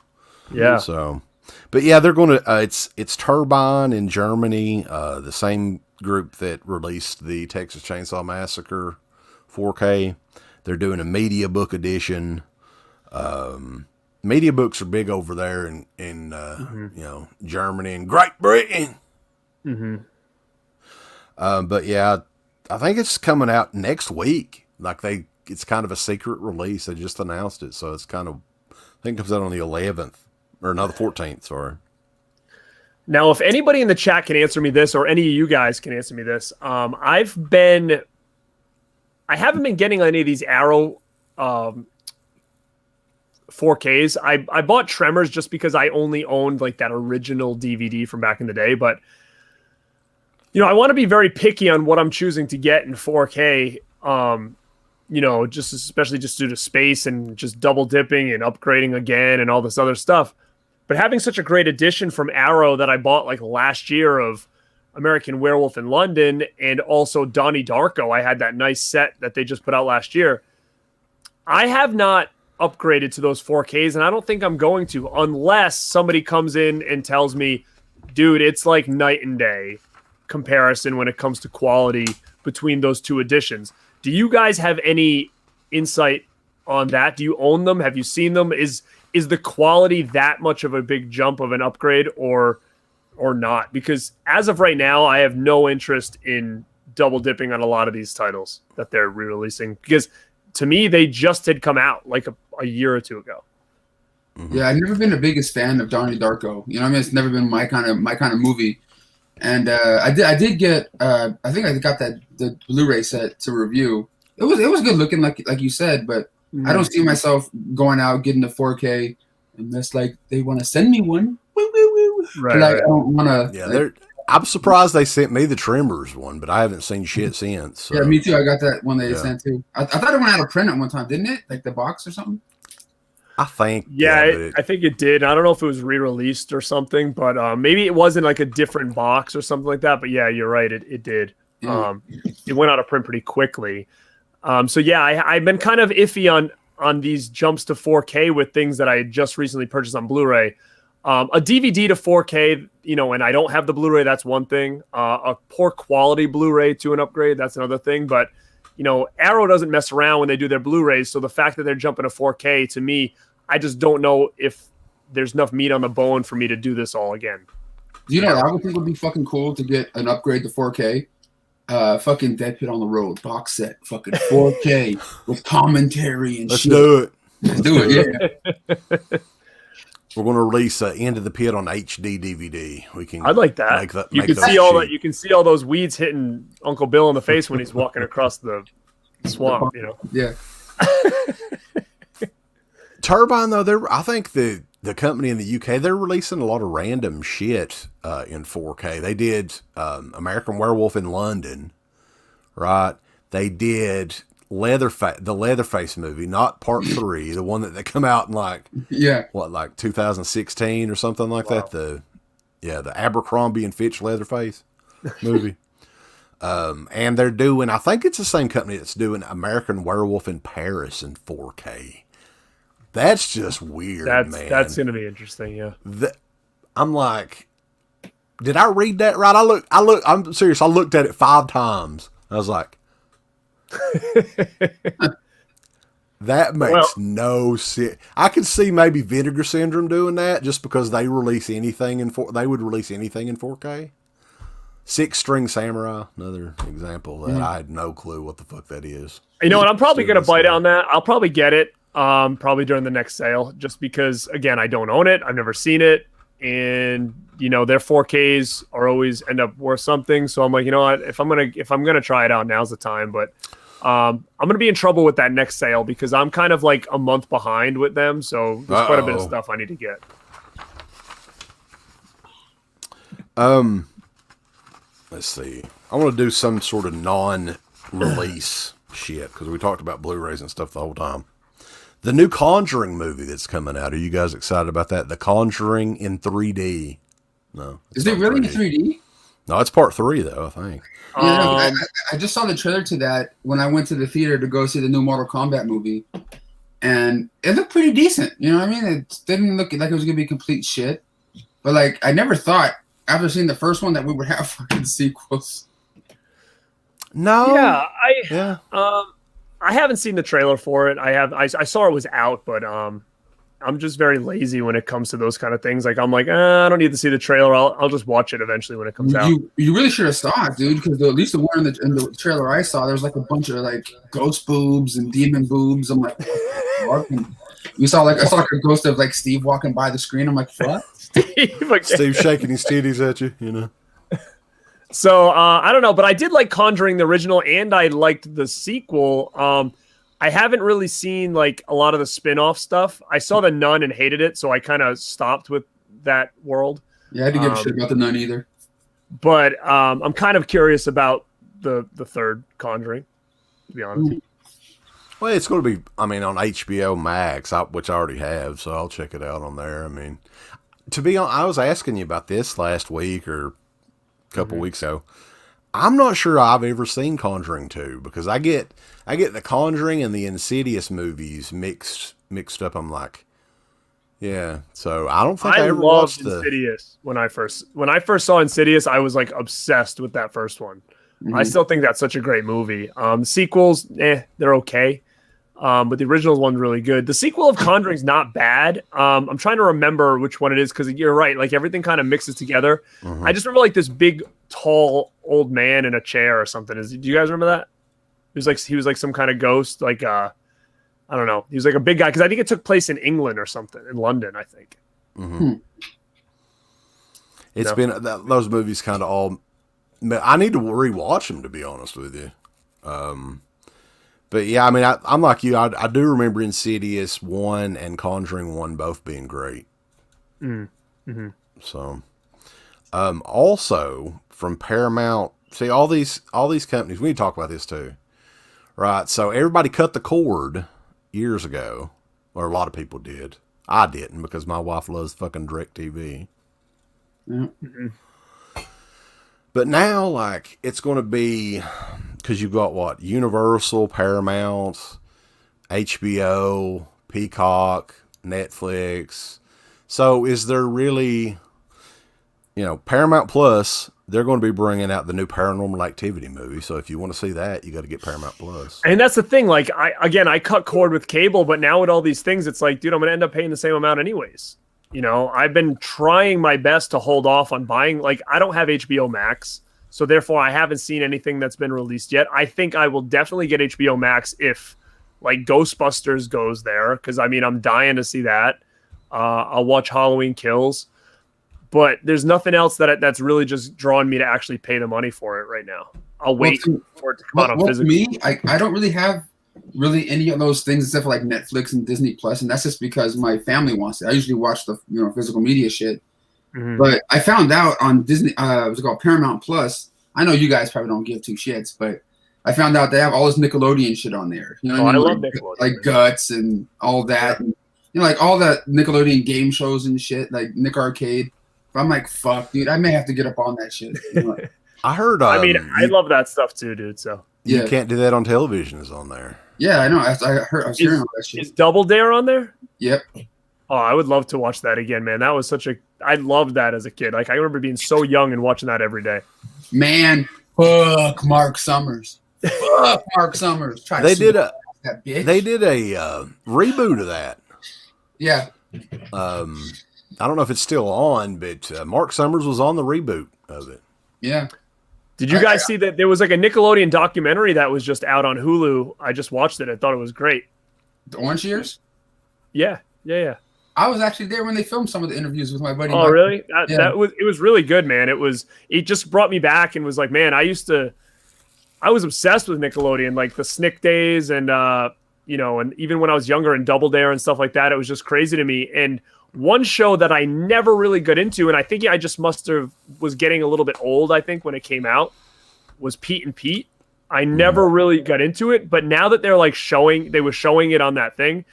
Yeah. So, but yeah, they're going to. It's Turbine in Germany, the same group that released the Texas Chainsaw Massacre 4K. They're doing a media book edition. Media books are big over there in you know, Germany and Great Britain. Mm-hmm. But yeah, I think it's coming out next week. Like it's kind of a secret release. They just announced it, so it's kind of, I think it comes out on the 11th or no, the 14th. Sorry. Now, if anybody in the chat can answer me this, or any of you guys can answer me this, I haven't been getting any of these Arrow 4Ks. I bought Tremors just because I only owned like that original DVD from back in the day, but you know, I want to be very picky on what I'm choosing to get in 4K. You know, just especially just due to space and just double dipping and upgrading again and all this other stuff. But having such a great edition from Arrow that I bought like last year of American Werewolf in London and also Donnie Darko, I had that nice set that they just put out last year. I have not upgraded to those 4Ks, and I don't think I'm going to unless somebody comes in and tells me, dude, it's like night and day comparison when it comes to quality between those two editions. Do you guys have any insight on that? Do you own them? Have you seen them? Is the quality that much of a big jump of an upgrade or not? Because as of right now, I have no interest in double dipping on a lot of these titles that they're re-releasing, because to me, they just had come out like a year or two ago. Yeah, I've never been the biggest fan of Donnie Darko. You know what I mean? It's never been my kind of movie. And I did get I think I got the Blu-ray set to review. It was good looking, like you said, but I don't see myself going out getting the 4K unless like they want to send me one. Woo, woo, woo. Right. Like, I don't want to. Yeah, I'm surprised they sent me the Tremors one, but I haven't seen shit since. So. Yeah, me too. I got that one they sent too. I thought it went out of print at one time, didn't it? Like the box or something. I think. Yeah, I think it did. I don't know if it was re-released or something, but maybe it wasn't like a different box or something like that. But yeah, you're right. It did. It went out of print pretty quickly. So yeah, I've been kind of iffy on these jumps to 4K with things that I had just recently purchased on Blu-ray. A DVD to 4K, and I don't have the Blu-ray, that's one thing. A poor quality Blu-ray to an upgrade, that's another thing. But, Arrow doesn't mess around when they do their Blu-rays. So the fact that they're jumping to 4K, to me, I just don't know if there's enough meat on the bone for me to do this all again. What I would think would be fucking cool to get an upgrade to 4K? Fucking Dead Pit on the Road box set, fucking 4K with commentary and shit. Let's do it, yeah. We're going to release End of the Pit on HD DVD. I'd like that. You can see all those weeds hitting Uncle Bill in the face when he's walking across the swamp. Yeah. Turbine though, I think the company in the UK, they're releasing a lot of random shit in 4K. They did American Werewolf in London, right? They did the Leatherface movie, not part 3, the one that they come out in like 2016 or something like that. The Abercrombie and Fitch Leatherface movie. And they're doing, I think it's the same company that's doing American Werewolf in Paris in 4K. That's just weird, man. That's going to be interesting, yeah. I'm like, did I read that right? I'm serious. I looked at it 5 times. I was like, that makes no sense. I could see maybe Vinegar Syndrome doing that just because they release anything they would release anything in 4K. Six String Samurai, another example that I had no clue what the fuck that is. You know what? I'm probably going to bite on that. I'll probably get it. Probably during the next sale, just because again, I don't own it. I've never seen it. And their 4Ks are always end up worth something. So I'm like, you know what, if I'm gonna try it out, now's the time. But I'm gonna be in trouble with that next sale because I'm kind of like a month behind with them. So there's quite a bit of stuff I need to get. Let's see. I want to do some sort of non-release shit because we talked about Blu-rays and stuff the whole time. The new Conjuring movie that's coming out. Are you guys excited about that? The Conjuring in 3D. No. Is it really in 3D? No, it's part 3 though, I think. Yeah, I just saw the trailer to that when I went to the theater to go see the new Mortal Kombat movie. And it looked pretty decent. You know what I mean? It didn't look like it was going to be complete shit. But like, I never thought after seeing the first one that we would have fucking sequels. No. Yeah. I haven't seen the trailer for it. I saw it was out, but I'm just very lazy when it comes to those kind of things. Like I'm like, I don't need to see the trailer. I'll just watch it eventually when it comes out. You really should have saw it, dude, because at least the one in the trailer I saw, there's like a bunch of like ghost boobs and demon boobs. I'm like, what? I saw like a ghost of like Steve walking by the screen. I'm like, what? Steve shaking his titties at you, So I don't know, but I did like Conjuring the original, and I liked the sequel. I haven't really seen like a lot of the spin-off stuff. I saw The Nun and hated it, so I kind of stopped with that world. Yeah, I didn't give a shit about The Nun either. But I'm kind of curious about the third Conjuring, to be honest. Well, it's going to be, on HBO Max, which I already have, so I'll check it out on there. To be honest, I was asking you about this last week or couple weeks ago. I'm not sure I've ever seen Conjuring 2 because I get the Conjuring and the Insidious movies mixed up. I'm like, yeah. So I don't think I ever watched Insidious when I first saw Insidious. I was like obsessed with that first one. Mm-hmm. I still think that's such a great movie. Sequels, they're okay. But the original one's really good. The sequel of Conjuring's not bad. I'm trying to remember which one it is because you're right. Like everything kind of mixes together. Mm-hmm. I just remember like this big, tall old man in a chair or something. Do you guys remember that? He was like some kind of ghost. Like I don't know. He was like a big guy because I think it took place in England or something, in London, I think. Mm-hmm. It's been those movies kind of all. I need to rewatch them to be honest with you. But yeah, I mean, I'm like you. I do remember Insidious 1 and Conjuring 1 both being great. Mm-hmm. So, also from Paramount, see all these companies. We need to talk about this too, right? So everybody cut the cord years ago, or a lot of people did. I didn't because my wife loves fucking DirecTV. Mm-hmm. But now, like, it's going to be, because you've got what? Universal, Paramount, HBO, Peacock, Netflix. So is there really, Paramount Plus, they're going to be bringing out the new Paranormal Activity movie. So if you want to see that, you got to get Paramount Plus. And that's the thing. Like, I cut cord with cable, but now with all these things, it's like, dude, I'm going to end up paying the same amount anyways. I've been trying my best to hold off on buying. Like, I don't have HBO Max, so therefore I haven't seen anything that's been released yet. I think I will definitely get HBO Max if, like, Ghostbusters goes there, because, I mean, I'm dying to see that. I'll watch Halloween Kills, but there's nothing else that's really just drawing me to actually pay the money for it right now. I'll wait for it to come out on physical. Me, I don't really have really any of those things except for like Netflix and Disney Plus, and that's just because my family wants it. I usually watch the physical media shit. Mm-hmm. But I found out on Disney what's it called, Paramount Plus. I know you guys probably don't give two shits, but I found out they have all this Nickelodeon shit on there. You know what I mean? Love Nickelodeon. Like Guts and all that. And, like all that Nickelodeon game shows and shit, like Nick Arcade. But I'm like, fuck, dude, I may have to get up on that shit. I heard. I mean, I love that stuff too, dude. So you can't do that on television. Is on there. Yeah, I know. I was hearing all that shit. Is Double Dare on there? Yep. Oh, I would love to watch that again, man. That was I loved that as a kid. Like, I remember being so young and watching that every day. Man, fuck Mark Summers. Fuck Mark Summers. They did a reboot of that. Yeah. I don't know if it's still on, but Mark Summers was on the reboot of it. Yeah. Did you guys see that there was like a Nickelodeon documentary that was just out on Hulu? I just watched it. I thought it was great. The Orange Years? Yeah. I was actually there when they filmed some of the interviews with my buddy. Oh, really? It was really good, man. It just brought me back and was like, man, I was obsessed with Nickelodeon, like the Snick days and and even when I was younger and Double Dare and stuff like that, it was just crazy to me. And one show that I never really got into, and I think I just was getting a little bit old, I think, when it came out, was Pete and Pete. I never really got into it, but now that they're like they were showing it on that thing.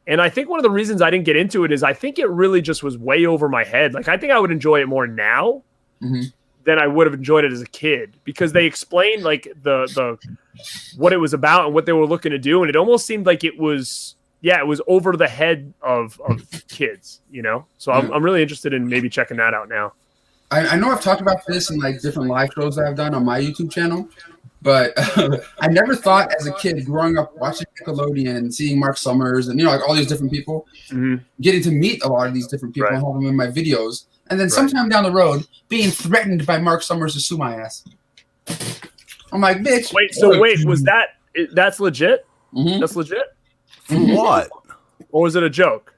And I think one of the reasons I didn't get into it is I think it really just was way over my head. Like, I think I would enjoy it more now than I would have enjoyed it as a kid, because they explained like the what it was about and what they were looking to do. And it almost seemed like it was over the head of kids, So I'm really interested in maybe checking that out now. I know I've talked about this in like different live shows that I've done on my YouTube channel, but I never thought as a kid growing up watching Nickelodeon and seeing Mark Summers and like all these different people, getting to meet a lot of these different people and have them in my videos, and then sometime down the road being threatened by Mark Summers to sue my ass. I'm like, bitch. Wait, was that's legit? Mm-hmm. That's legit? For what? Or was it a joke?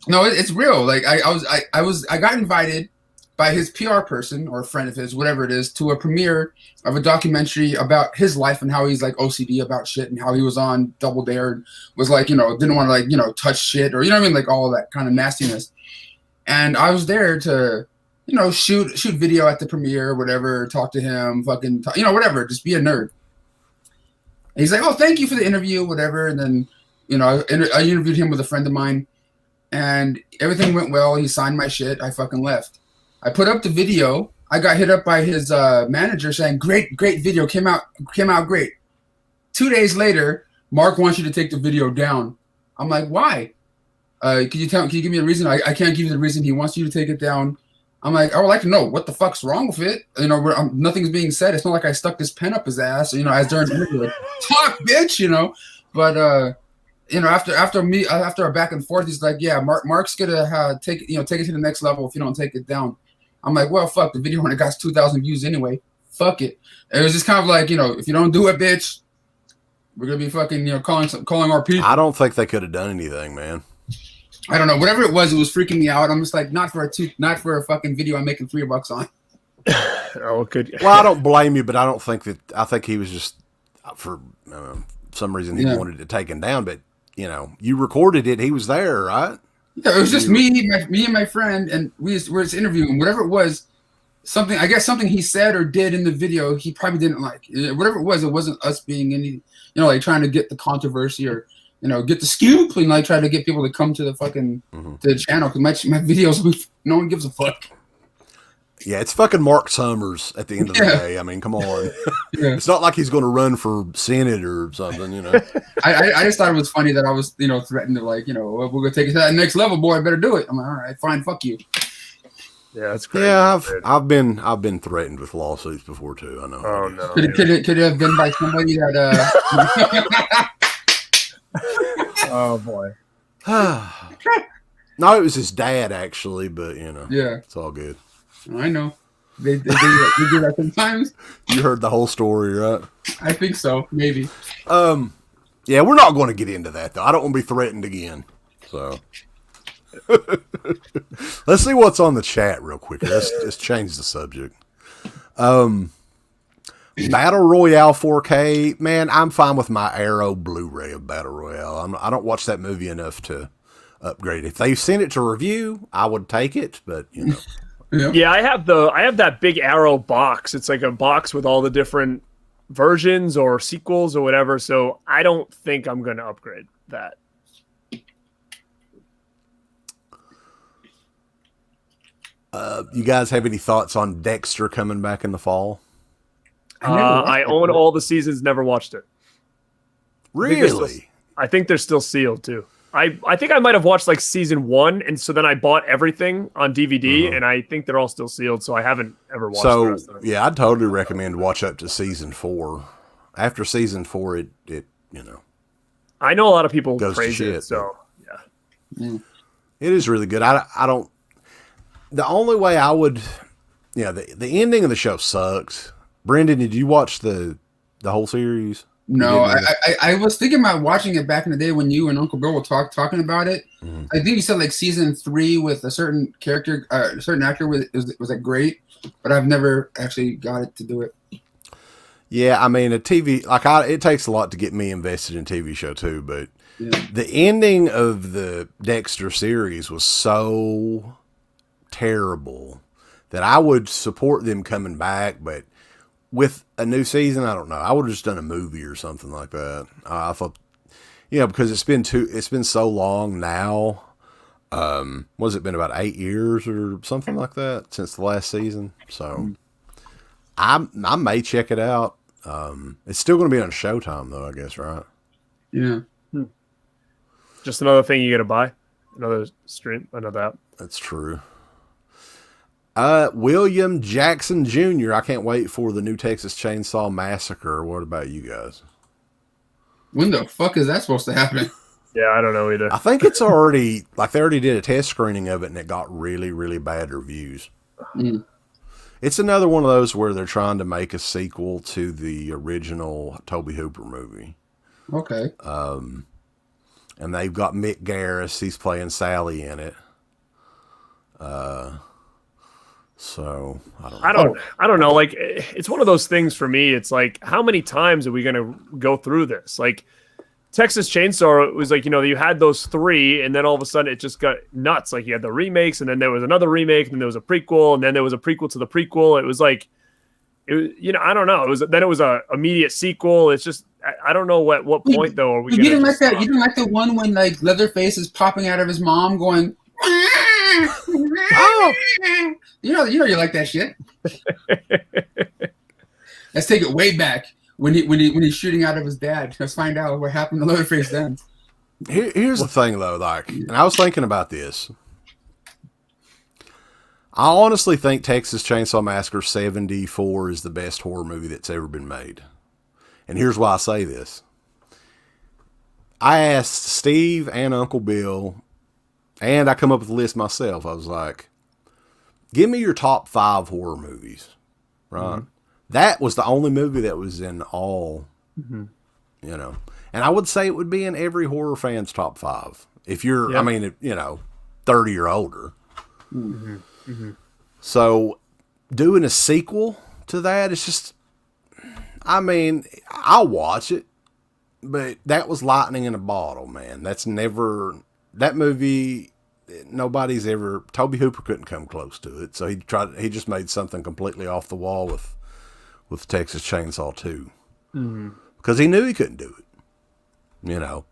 No, it's real. Like I got invited by his PR person or a friend of his, whatever it is, to a premiere of a documentary about his life and how he's like OCD about shit and how he was on Double Dare and was like, didn't want to like, touch shit or, like all that kind of nastiness. And I was there to, shoot video at the premiere, whatever, talk to him, fucking, whatever, just be a nerd. And he's like, oh, thank you for the interview, whatever. And then, I interviewed him with a friend of mine and everything went well. He signed my shit. I fucking left. I put up the video. I got hit up by his manager saying, great video, came out great. 2 days later, Mark wants you to take the video down. I'm like, why? Can you give me a reason? I can't give you the reason. He wants you to take it down. I'm like, I would like to know what the fuck's wrong with it. You know, nothing's being said. It's not like I stuck this pen up his ass, you know, as during the interview, like, talk, bitch, you know. But you know, after our back and forth, he's like, yeah, Mark's gonna take it to the next level if you don't take it down. I'm like, well, fuck, the video only got 2,000 views anyway. Fuck it. It was just kind of like, you know, if you don't do it, bitch, we're gonna be fucking, you know, calling our people. I don't think they could have done anything, man. I don't know. Whatever it was freaking me out. I'm just like, not for a fucking video I'm making $3 on. Oh, good. Well, I don't blame you, but I don't think that. I think he was just for some reason he wanted it taken down. But you know, you recorded it. He was there, right? Yeah, it was just me and my friend, and we were just interviewing. Whatever it was, something he said or did in the video, he probably didn't like. Whatever it wasn't us being any, you know, like trying to get the controversy or, you know, get the scoop and like try to get people to come to the fucking to the channel because my videos, no one gives a fuck. Yeah, it's fucking Mark Summers at the end of the day. I mean, come on. It's not like he's going to run for Senate or something, you know. I just thought it was funny that I was, you know, threatened to like, you know, we're going to take it to that next level, boy. I better do it. I'm like, all right, fine, fuck you. Yeah, that's crazy. Yeah, I've been threatened with lawsuits before too. I know. Oh no. Could it have been by somebody that Oh boy. No, it was his dad actually, but you know. Yeah. It's all good. I know. They do that sometimes. You heard the whole story, right? I think so, maybe. Yeah, we're not going to get into that though. I don't want to be threatened again. So let's see what's on the chat real quick. Let's just change the subject. Battle Royale 4K, man, I'm fine with my Arrow Blu-ray of Battle Royale. I don't watch that movie enough to upgrade. If they sent it to review, I would take it, but you know. Yeah, I have that big Arrow box. It's like a box with all the different versions or sequels or whatever. So I don't think I'm going to upgrade that. You guys have any thoughts on Dexter coming back in the fall? I own all the seasons, never watched it. Really? I think they're still sealed too. I think I might have watched like season 1, and so then I bought everything on DVD, and I think they're all still sealed, so I haven't ever watched the rest of it. Yeah, I'd totally recommend watch up to season 4. After season 4, it you know. I know a lot of people goes praise to shit, it, so yeah. It is really good. I don't. The only way I would, yeah, the ending of the show sucked. Brendan, did you watch the whole series? No, I was thinking about watching it back in the day when you and Uncle Bill were talking about it. I think you said like season 3 with a certain character, a certain actor was like great, but I've never actually got it to do it. Yeah, I mean a TV it takes a lot to get me invested in TV show too, but the ending of the Dexter series was so terrible that I would support them coming back, but with a new season, I don't know. I would have just done a movie or something like that. I thought, you know, because it's been so long now. What's it been, about 8 years or something like that since the last season? So I may check it out. It's still going to be on Showtime though, I guess, right? Yeah. Just another thing you got to buy, another stream, another app. That's true. William Jackson Jr. I can't wait for the new Texas Chainsaw Massacre. What about you guys? When the fuck is that supposed to happen? Yeah, I don't know either. I think it's already, like, they already did a test screening of it and it got really, really bad reviews. It's another one of those where they're trying to make a sequel to the original Tobe Hooper movie. Okay. And they've got Mick Garris. He's playing Sally in it. So I don't know. Like, it's one of those things for me. It's like, how many times are we going to go through this? Like, Texas Chainsaw, it was like, you know, you had those 3, and then all of a sudden it just got nuts. Like, you had the remakes, and then there was another remake, and then there was a prequel, and then there was a prequel to the prequel. It was like, you know, I don't know. It was a immediate sequel. It's just, I don't know at what point though are we. You didn't like that? You didn't like the one when like Leatherface is popping out of his mom, going. Oh, you like that shit. Let's take it way back when he's shooting out of his dad. Let's find out what happened to Leatherface then. here's the thing though, like, and I was thinking about this. I honestly think Texas Chainsaw Massacre 74 is the best horror movie that's ever been made. And here's why I say this. I asked Steve and Uncle Bill, and I come up with a list myself. I was like, give me your top 5 horror movies, right? Mm-hmm. That was the only movie that was in all, you know. And I would say it would be in every horror fan's top 5. If you're, I mean, 30 or older. Mm-hmm. Mm-hmm. So doing a sequel to that, it's just, I mean, I'll watch it, but that was lightning in a bottle, man. That's never, that movie, nobody's ever, Tobe Hooper couldn't come close to it. So he just made something completely off the wall with Texas Chainsaw 2. Mm-hmm. Because he knew he couldn't do it.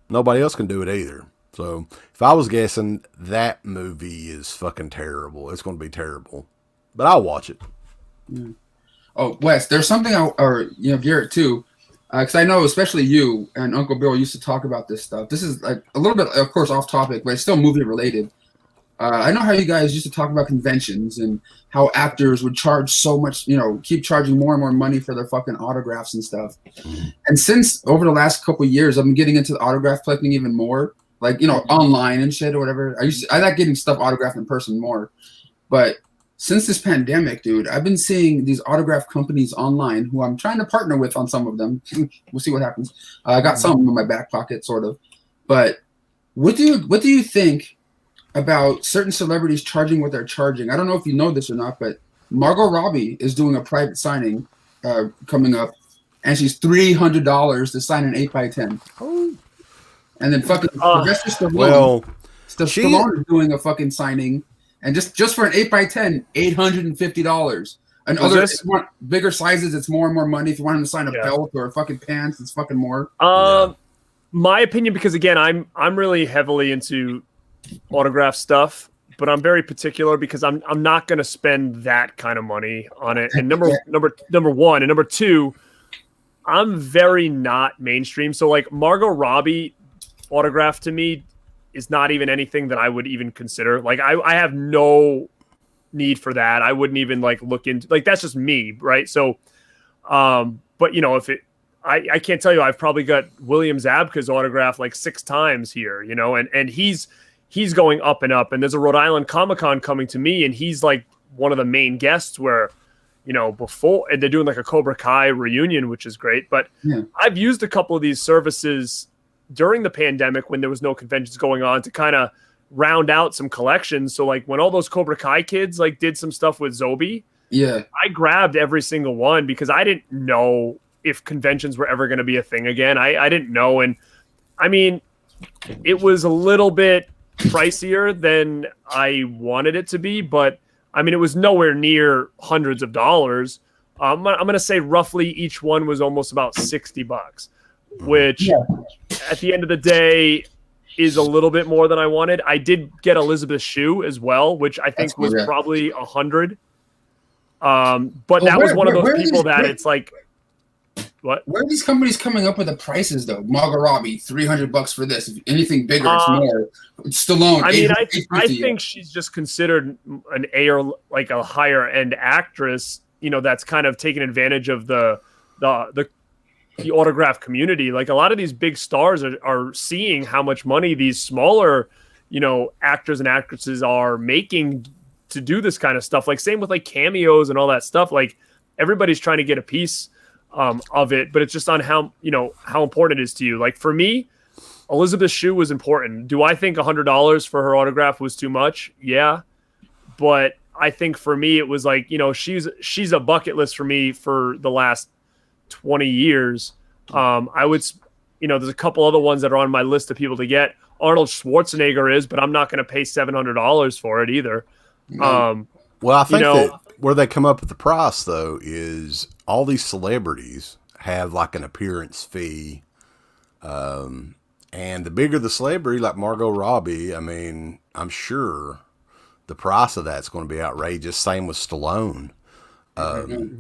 Nobody else can do it either. So if I was guessing, that movie is fucking terrible. It's going to be terrible, but I'll watch it. Mm. Oh, Wes, there's something, Garrett too, because I know especially you and Uncle Bill used to talk about this stuff. This is like a little bit, of course, off topic, but it's still movie related. I know how you guys used to talk about conventions and how actors would charge so much, keep charging more and more money for their fucking autographs and stuff. Mm. And since over the last couple of years, I've been getting into the autograph collecting even more. Like, online and shit or whatever. I like getting stuff autographed in person more. But since this pandemic, dude, I've been seeing these autograph companies online who I'm trying to partner with on some of them. We'll see what happens. I got some in my back pocket, sort of. But what do you think about certain celebrities charging what they're charging? I don't know if you know this or not, but Margot Robbie is doing a private signing coming up, and she's $300 to sign an 8x10. Oh. And then fucking Sylvester Stallone, Stallone is doing a fucking signing, and just for an 8x10, $850. And other bigger sizes, it's more and more money. If you want him to sign a belt or fucking pants, it's fucking more. My opinion, because again, I'm really heavily into autograph stuff, but I'm very particular because I'm not going to spend that kind of money on it. And number one, and number two, I'm very not mainstream. So like Margot Robbie autograph to me is not even anything that I would even consider. Like I have no need for that. I wouldn't even like look into, like, that's just me. Right. So, but if I can't tell you, I've probably got William Zabka's autograph like 6 times here, and he's going up and up, and there's a Rhode Island Comic-Con coming to me, and he's like one of the main guests where, before, and they're doing like a Cobra Kai reunion, which is great. But I've used a couple of these services during the pandemic when there was no conventions going on to kind of round out some collections. So like when all those Cobra Kai kids like did some stuff with Zobi, I grabbed every single one because I didn't know if conventions were ever going to be a thing again. I didn't know. And I mean, it was a little bit pricier than I wanted it to be, but I mean, it was nowhere near hundreds of dollars. I'm going to say roughly each one was almost about $60, which at the end of the day is a little bit more than I wanted. I did get Elizabeth Shue as well, which I think was probably $100. But that was one of those people that it's like, what? Where are these companies coming up with the prices though? Margot Robbie, $300 for this. If anything bigger, it's more. Stallone. I mean, I think she's just considered an A or like a higher end actress. That's kind of taking advantage of the autograph community. Like a lot of these big stars are seeing how much money these smaller, actors and actresses are making to do this kind of stuff. Like same with like cameos and all that stuff. Like everybody's trying to get a piece of it, but it's just on how important it is to you. Like for me, Elizabeth Shue was important. Do I think $100 for her autograph was too much? Yeah. But I think for me, it was like, she's a bucket list for me for the last 20 years. I would, there's a couple other ones that are on my list of people to get. Arnold Schwarzenegger is, but I'm not going to pay $700 for it either. Well, I think that where they come up with the price though is all these celebrities have like an appearance fee. And the bigger the celebrity, like Margot Robbie, I mean, I'm sure the price of that's going to be outrageous. Same with Stallone.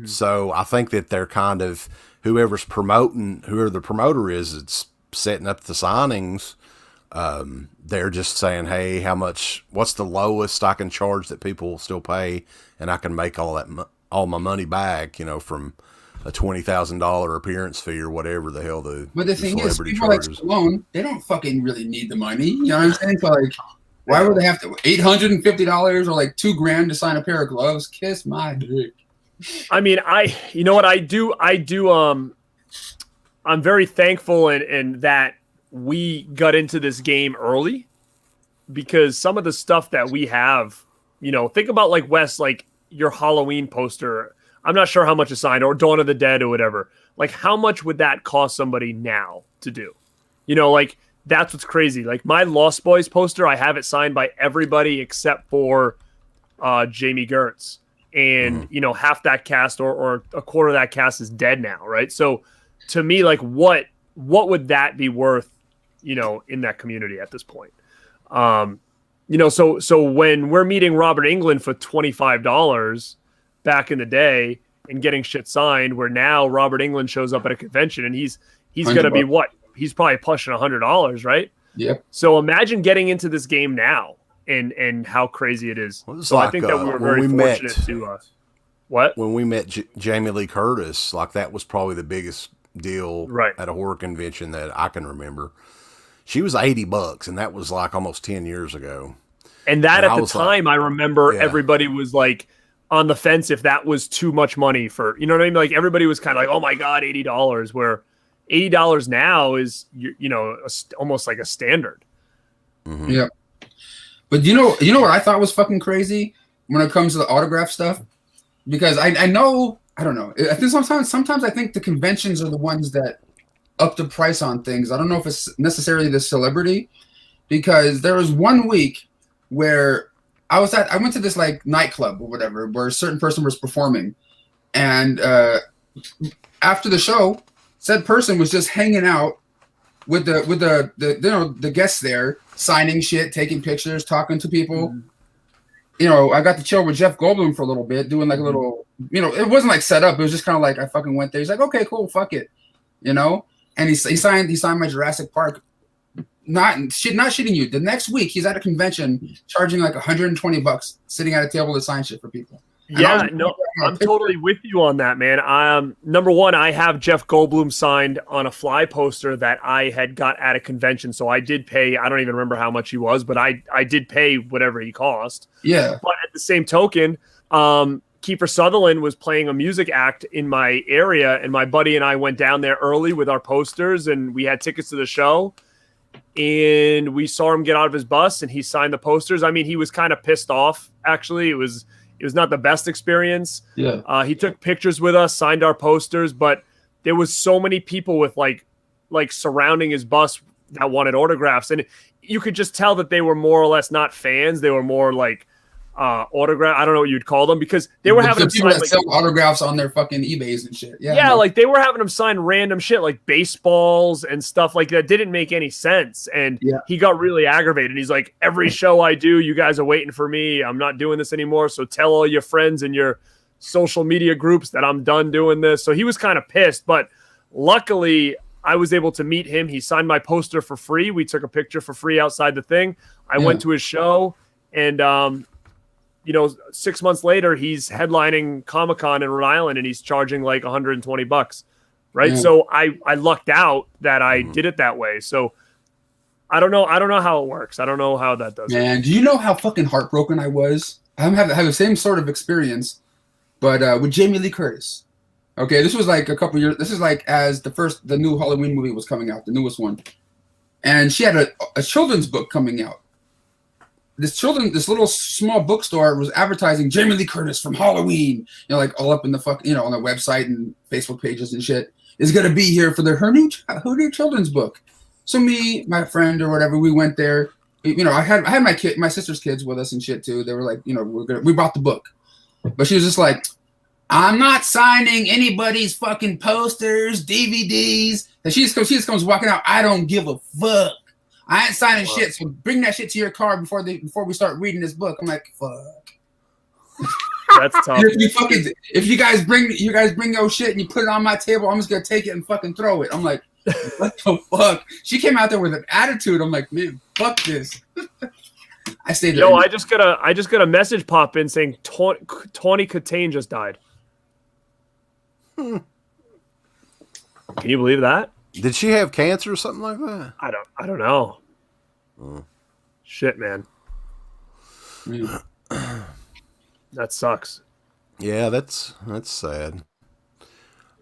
So I think that they're kind of, whoever the promoter is, it's setting up the signings. They're just saying, hey, what's the lowest I can charge that people will still pay, and I can make all my money back, from a $20,000 appearance fee or whatever the hell But the thing is, people charges. like Stallone, they don't fucking really need the money. You know what I'm saying? So like, why would they have to $850 or like $2,000 to sign a pair of gloves? Kiss my dick. I mean, you know what I do? I'm very thankful and that we got into this game early, because some of the stuff that we have, think about like Wes, like your Halloween poster. I'm not sure how much is signed, or Dawn of the Dead or whatever. Like, how much would that cost somebody now to do? Like, that's what's crazy. Like my Lost Boys poster, I have it signed by everybody except for Jamie Gertz. And, half that cast or a quarter of that cast is dead now, right? So to me, like, what would that be worth, in that community at this point? So when we're meeting Robert Englund for $25 back in the day and getting shit signed, where now Robert Englund shows up at a convention and he's going to be what? He's probably pushing $100, right? Yep. So imagine getting into this game now and how crazy it is. So I think that we were very fortunate to what? When we met Jamie Lee Curtis, like that was probably the biggest deal at a horror convention that I can remember. She was $80, and that was like almost 10 years ago. And at the time, I remember everybody was like on the fence if that was too much money for, you know what I mean? Like everybody was kind of like, oh my God, $80, where $80 now is, almost like a standard. Mm-hmm. Yeah. But you know what I thought was fucking crazy when it comes to the autograph stuff? Because I don't know. I think sometimes I think the conventions are the ones that up the price on things. I don't know if it's necessarily the celebrity, because there was one week where I went to this like nightclub or whatever where a certain person was performing, and after the show, said person was just hanging out with the guests there, signing shit, taking pictures, talking to people. Mm-hmm. I got to chill with Jeff Goldblum for a little bit, doing like a little, it wasn't like set up. It was just kind of like I fucking went there. He's like, okay, cool, fuck it, And he signed my Jurassic Park. Not shitting you. The next week he's at a convention charging like $120, sitting at a table to sign shit for people. And I'm totally with you on that, man. Number one, I have Jeff Goldblum signed on a fly poster that I had got at a convention. So I did pay, I don't even remember how much he was, but I did pay whatever he cost. Yeah. But at the same token, Kiefer Sutherland was playing a music act in my area, and my buddy and I went down there early with our posters, and we had tickets to the show, and we saw him get out of his bus and he signed the posters. I mean, he was kind of pissed off. Actually, it was not the best experience. Yeah. He took pictures with us, signed our posters, but there was so many people with like surrounding his bus that wanted autographs. And you could just tell that they were more or less not fans. They were more like autograph. I don't know what you'd call them, because they were having him sign that sell autographs on their fucking eBays and shit. Yeah, like they were having him sign random shit like baseballs and stuff like that. Didn't make any sense. And he got really aggravated. He's like, every show I do, you guys are waiting for me. I'm not doing this anymore. So tell all your friends and your social media groups that I'm done doing this. So he was kind of pissed, but luckily I was able to meet him. He signed my poster for free. We took a picture for free outside the thing. I went to his show, and 6 months later, he's headlining Comic-Con in Rhode Island, and he's charging like $120, right? So I lucked out that I did it that way. So I don't know how it works. I don't know how that does. Man, do you know how fucking heartbroken I was? I have the same sort of experience, but with Jamie Lee Curtis. Okay, this was like a couple years. This is like as the new Halloween movie was coming out, the newest one, and she had a children's book coming out. This little small bookstore was advertising Jamie Lee Curtis from Halloween, like all up in the on the website and Facebook pages and shit, is gonna be here for her new children's book. So me, my friend or whatever, we went there. I had my sister's kids with us and shit too. They were like, we bought the book, but she was just like, I'm not signing anybody's fucking posters, DVDs. And she just comes walking out. I don't give a fuck. I ain't signing shit, so bring that shit to your car before we start reading this book. I'm like, fuck. That's tough. If you guys bring your shit and you put it on my table, I'm just gonna take it and fucking throw it. I'm like, what the fuck? She came out there with an attitude. I'm like, man, fuck this. I stayed there. Yo, I just got a message pop in saying Tawny Katane just died. Can you believe that? Did she have cancer or something like that? I don't know. Shit, man. That sucks. Yeah, that's sad.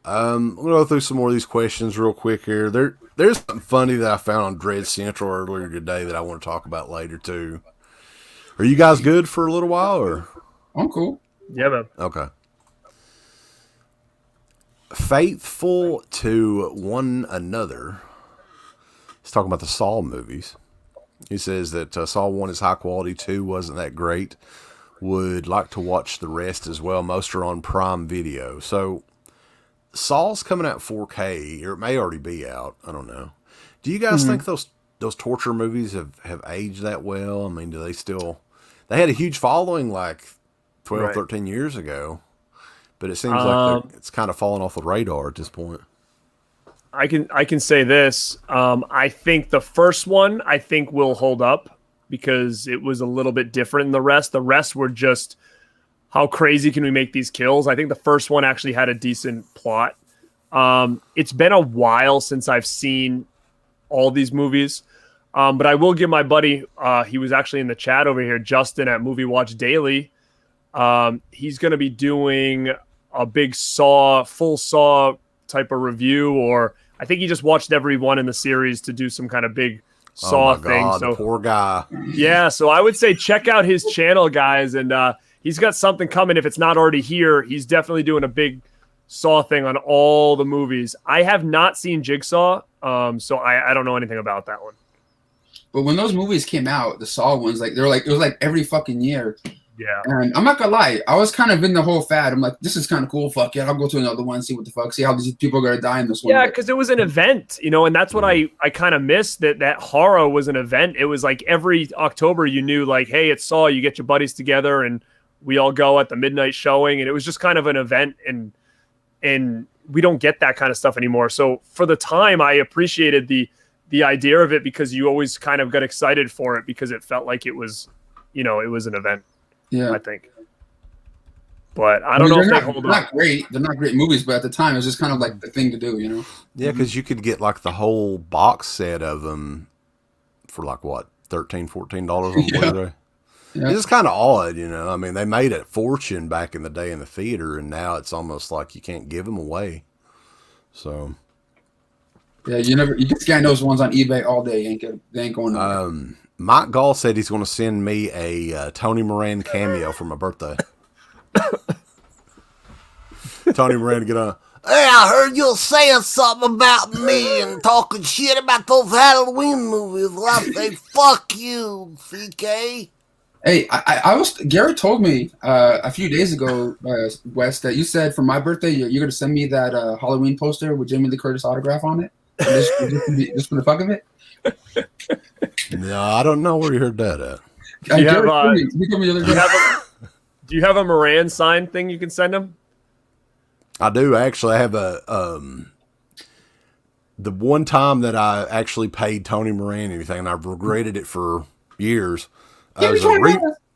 We'll go through some more of these questions real quick here. There's something funny that I found on Dread Central earlier today that I want to talk about later too. Are you guys good for a little while, or? I'm cool. Yeah, man. Okay. Faithful to one another. He's talking about the Saw movies. He says that Saw 1 is high quality, 2 wasn't that great. Would like to watch the rest as well. Most are on Prime Video. So Saw's coming out 4K, or it may already be out. I don't know. Do you guys think those torture movies have aged that well? I mean, do they still... They had a huge following like 12, 13 years ago. But it seems like it's kind of fallen off the radar at this point. I can say this. I think the first one will hold up because it was a little bit different than the rest. The rest were just how crazy can we make these kills? I think the first one actually had a decent plot. It's been a while since I've seen all these movies. But I will give my buddy, he was actually in the chat over here, Justin at Movie Watch Daily. He's going to be doing a big full Saw type of review, or I think he just watched every one in the series to do some kind of big Saw thing. God, so the poor guy. Yeah, so I would say check out his channel, guys, and he's got something coming. If it's not already here, he's definitely doing a big Saw thing on all the movies. I have not seen Jigsaw, so I don't know anything about that one. But when those movies came out, the Saw ones, it was like every fucking year. Yeah. And I'm not gonna lie, I was kind of in the whole fad. I'm like, this is kind of cool. Fuck yeah, I'll go to another one, see what the fuck, see how these people are gonna die in this one. Yeah, because it was an event, and that's what I kind of missed. That horror was an event. It was like every October, you knew, like, hey, it's Saw. You get your buddies together, and we all go at the midnight showing, and it was just kind of an event. And we don't get that kind of stuff anymore. So for the time, I appreciated the idea of it because you always kind of got excited for it because it felt like it was, it was an event. Yeah, I think. But I don't know if they hold up. Not great. They're not great movies, but at the time, it was just kind of like the thing to do, Yeah, because you could get like the whole box set of them for like what, $13, $14 on Blu-ray. Yeah. It's just kind of odd, I mean, they made a fortune back in the day in the theater, and now it's almost like you can't give them away. So. Yeah, you just get those ones on eBay all day. They ain't going nowhere. Mike Gall said he's going to send me a Tony Moran cameo for my birthday. Tony Moran, get on. Hey, I heard you saying something about me and talking shit about those Halloween movies. Well, I say, fuck you, CK. Hey, Garrett told me a few days ago, Wes, that you said for my birthday you're going to send me that Halloween poster with Jamie Lee Curtis autograph on it. Just for the fuck of it. No, I don't know where you heard that at. Do you have a Moran sign thing you can send him? I do actually. I have the one time that I actually paid Tony Moran anything, and I've regretted it for years. It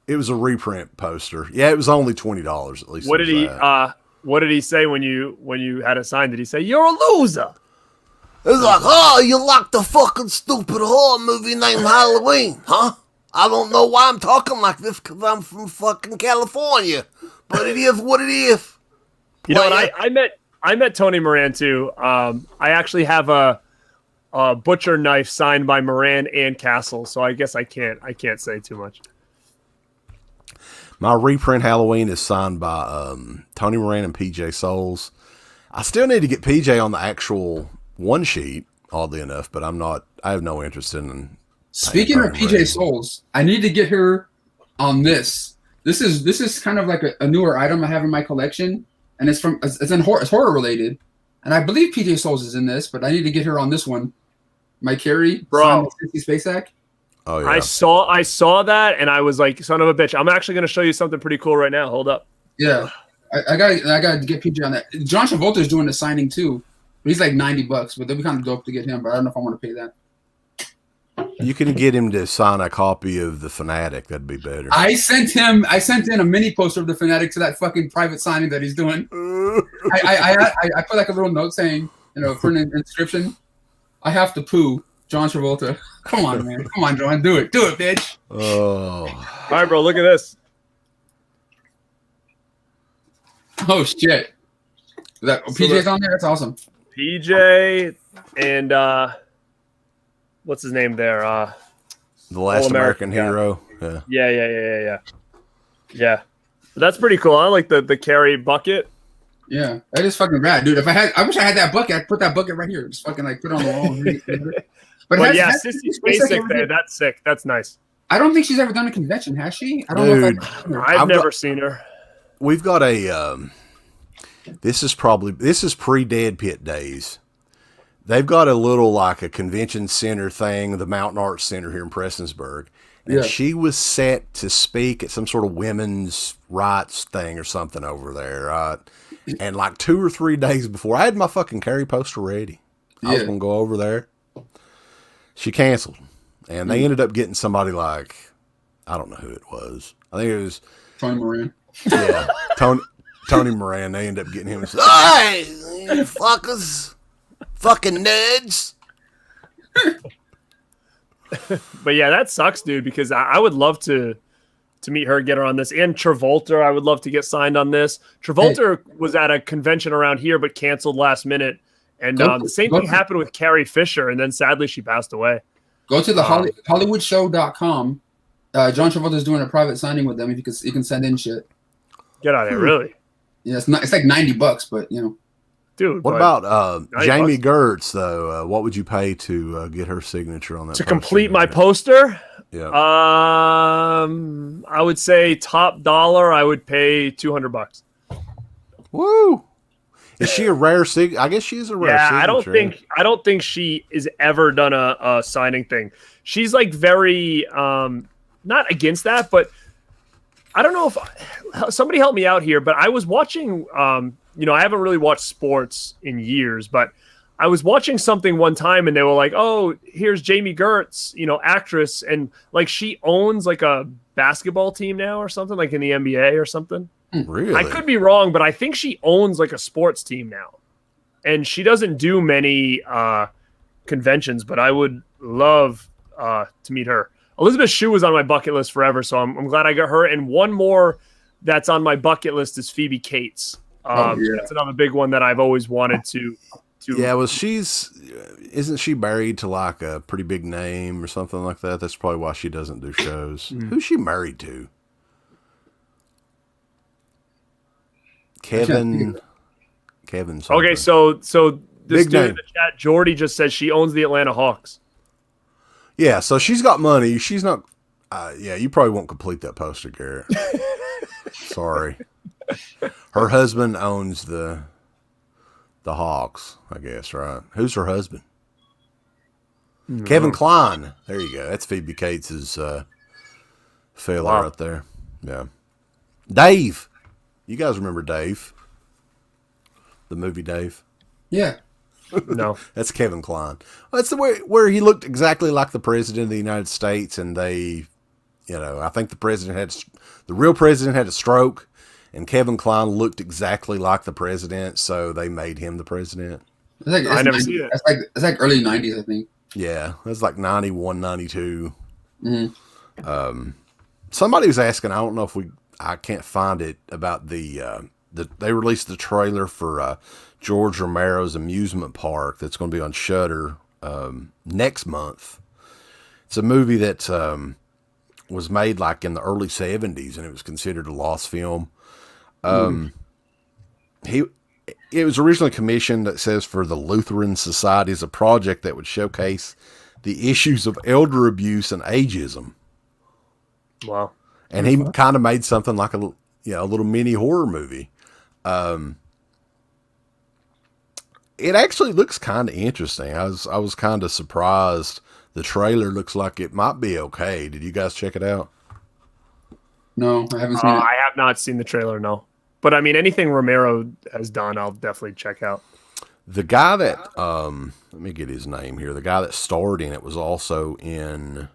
was a reprint poster. Yeah, it was only $20 at least. What did he say when you had a sign? Did he say you're a loser? It's like, oh, you like the fucking stupid horror movie named Halloween, huh? I don't know why I'm talking like this because I'm from fucking California, but it is what it is. You know what? I met Tony Moran too. I actually have a butcher knife signed by Moran and Castle, so I guess I can't say too much. My reprint Halloween is signed by Tony Moran and PJ Souls. I still need to get PJ on the actual one sheet, oddly enough, but I have no interest in. Speaking of PJ Souls, I need to get her on this. This is kind of like a newer item I have in my collection, and it's horror related, and I believe PJ Souls is in this, but I need to get her on this one. Mike Carey, Bro. 60 Space Act. Oh yeah. I saw that and I was like, son of a bitch. I'm actually going to show you something pretty cool right now. Hold up. Yeah, I got to get PJ on that. John Travolta's doing the signing too. He's like $90, but it'd be kind of dope to get him. But I don't know if I want to pay that. You can get him to sign a copy of The Fanatic. That'd be better. I sent in a mini poster of the Fanatic to that fucking private signing that he's doing. I put like a little note saying, for an inscription, I have to poo, John Travolta. Come on, man. Come on, John. Do it, bitch. Oh. All right, bro. Look at this. Oh shit. PJ's on there. That's awesome. PJ and what's his name there? The Last American Hero. Yeah. Yeah. But that's pretty cool. I like the carry bucket. Yeah, that is fucking rad, dude. I wish I had that bucket. I'd put that bucket right here. Just fucking like put it on the wall. But Sissy Space Sick there. That's sick. That's nice. I don't think she's ever done a convention, has she? I don't know if I've never seen her. We've got a. This is pre-Dead Pit days. They've got a little like a convention center thing, the Mountain Arts Center here in Prestonsburg. And she was set to speak at some sort of women's rights thing or something over there, right? And like 2 or 3 days before, I had my fucking carry poster ready. I was going to go over there. She canceled. And they ended up getting somebody like, I don't know who it was. I think it was Tony Moran. Yeah, Tony Moran. They ended up getting him. Hey, you fuckers. Fucking nerds. But yeah, that sucks, dude, because I would love to meet her, get her on this. And Travolta, I would love to get signed on this. Travolta was at a convention around here, but canceled last minute. And the same thing happened with Carrie Fisher, and then sadly she passed away. Go to the hollywoodshow.com. John Travolta's doing a private signing with them. If you can send in shit. Get out of here, really? Yeah, it's like $90, but Dude, what about Jamie Gertz though? What would you pay to get her signature on that? To complete my poster? Yeah. I would say top dollar. I would pay $200. Woo! Is she a rare signature? I guess she is a rare signature. I don't think she has ever done a signing thing. She's like very not against that, but I don't know if somebody help me out here. But I was watching. I haven't really watched sports in years, but I was watching something one time and they were like, oh, here's Jamie Gertz, actress. And like, she owns like a basketball team now or something, like in the NBA or something. Really? I could be wrong, but I think she owns like a sports team now. And she doesn't do many conventions, but I would love to meet her. Elizabeth Shue was on my bucket list forever, so I'm glad I got her. And one more that's on my bucket list is Phoebe Cates. That's another big one that I've always wanted to. Yeah, isn't she married to like a pretty big name or something like that? That's probably why she doesn't do shows. Who's she married to? Kevin something. Okay, so this big dude name in the chat, Jordy, just says she owns the Atlanta Hawks. Yeah, so she's got money. She's not. You probably won't complete that poster, Garrett. Sorry. Her husband owns the Hawks, I guess, right? Who's her husband? No. Kevin Kline. There you go. That's Phoebe Cates' fella right there. Yeah. Dave. You guys remember Dave? The movie Dave? Yeah. No. That's Kevin Kline. That's the way where he looked exactly like the president of the United States, and they, I think the real president had a stroke. And Kevin Kline looked exactly like the president, so they made him the president. I never see it. It's like early 90s, I think. Yeah, it was like 91, 92. Mm-hmm. Somebody was asking, I don't know if I can't find it, about they released the trailer for George Romero's amusement park that's going to be on Shudder next month. It's a movie that was made like in the early 70s, and it was considered a lost film. It was originally commissioned, that says, for the Lutheran Society as a project that would showcase the issues of elder abuse and ageism. Wow. And he kind of made something like a little mini horror movie. it actually looks kind of interesting. I was kind of surprised. The trailer looks like it might be okay. Did you guys check it out? No, I haven't seen it. I have not seen the trailer, no. But I mean, anything Romero has done, I'll definitely check out. The guy that let me get his name here. The guy that starred in it was also in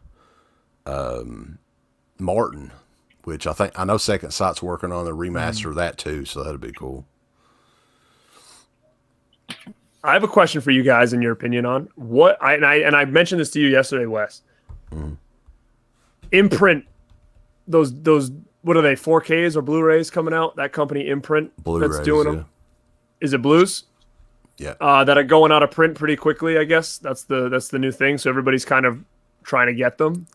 Martin, which I know Second Sight's working on the remaster of that too, so that'd be cool. I have a question for you guys in your opinion on what I mentioned this to you yesterday, Wes. Imprint those what are they, 4Ks or Blu-rays coming out? That company Imprint Blu-rays, that's doing them. Is it Blues? Yeah. That are going out of print pretty quickly, I guess. That's the new thing. So everybody's kind of trying to get them.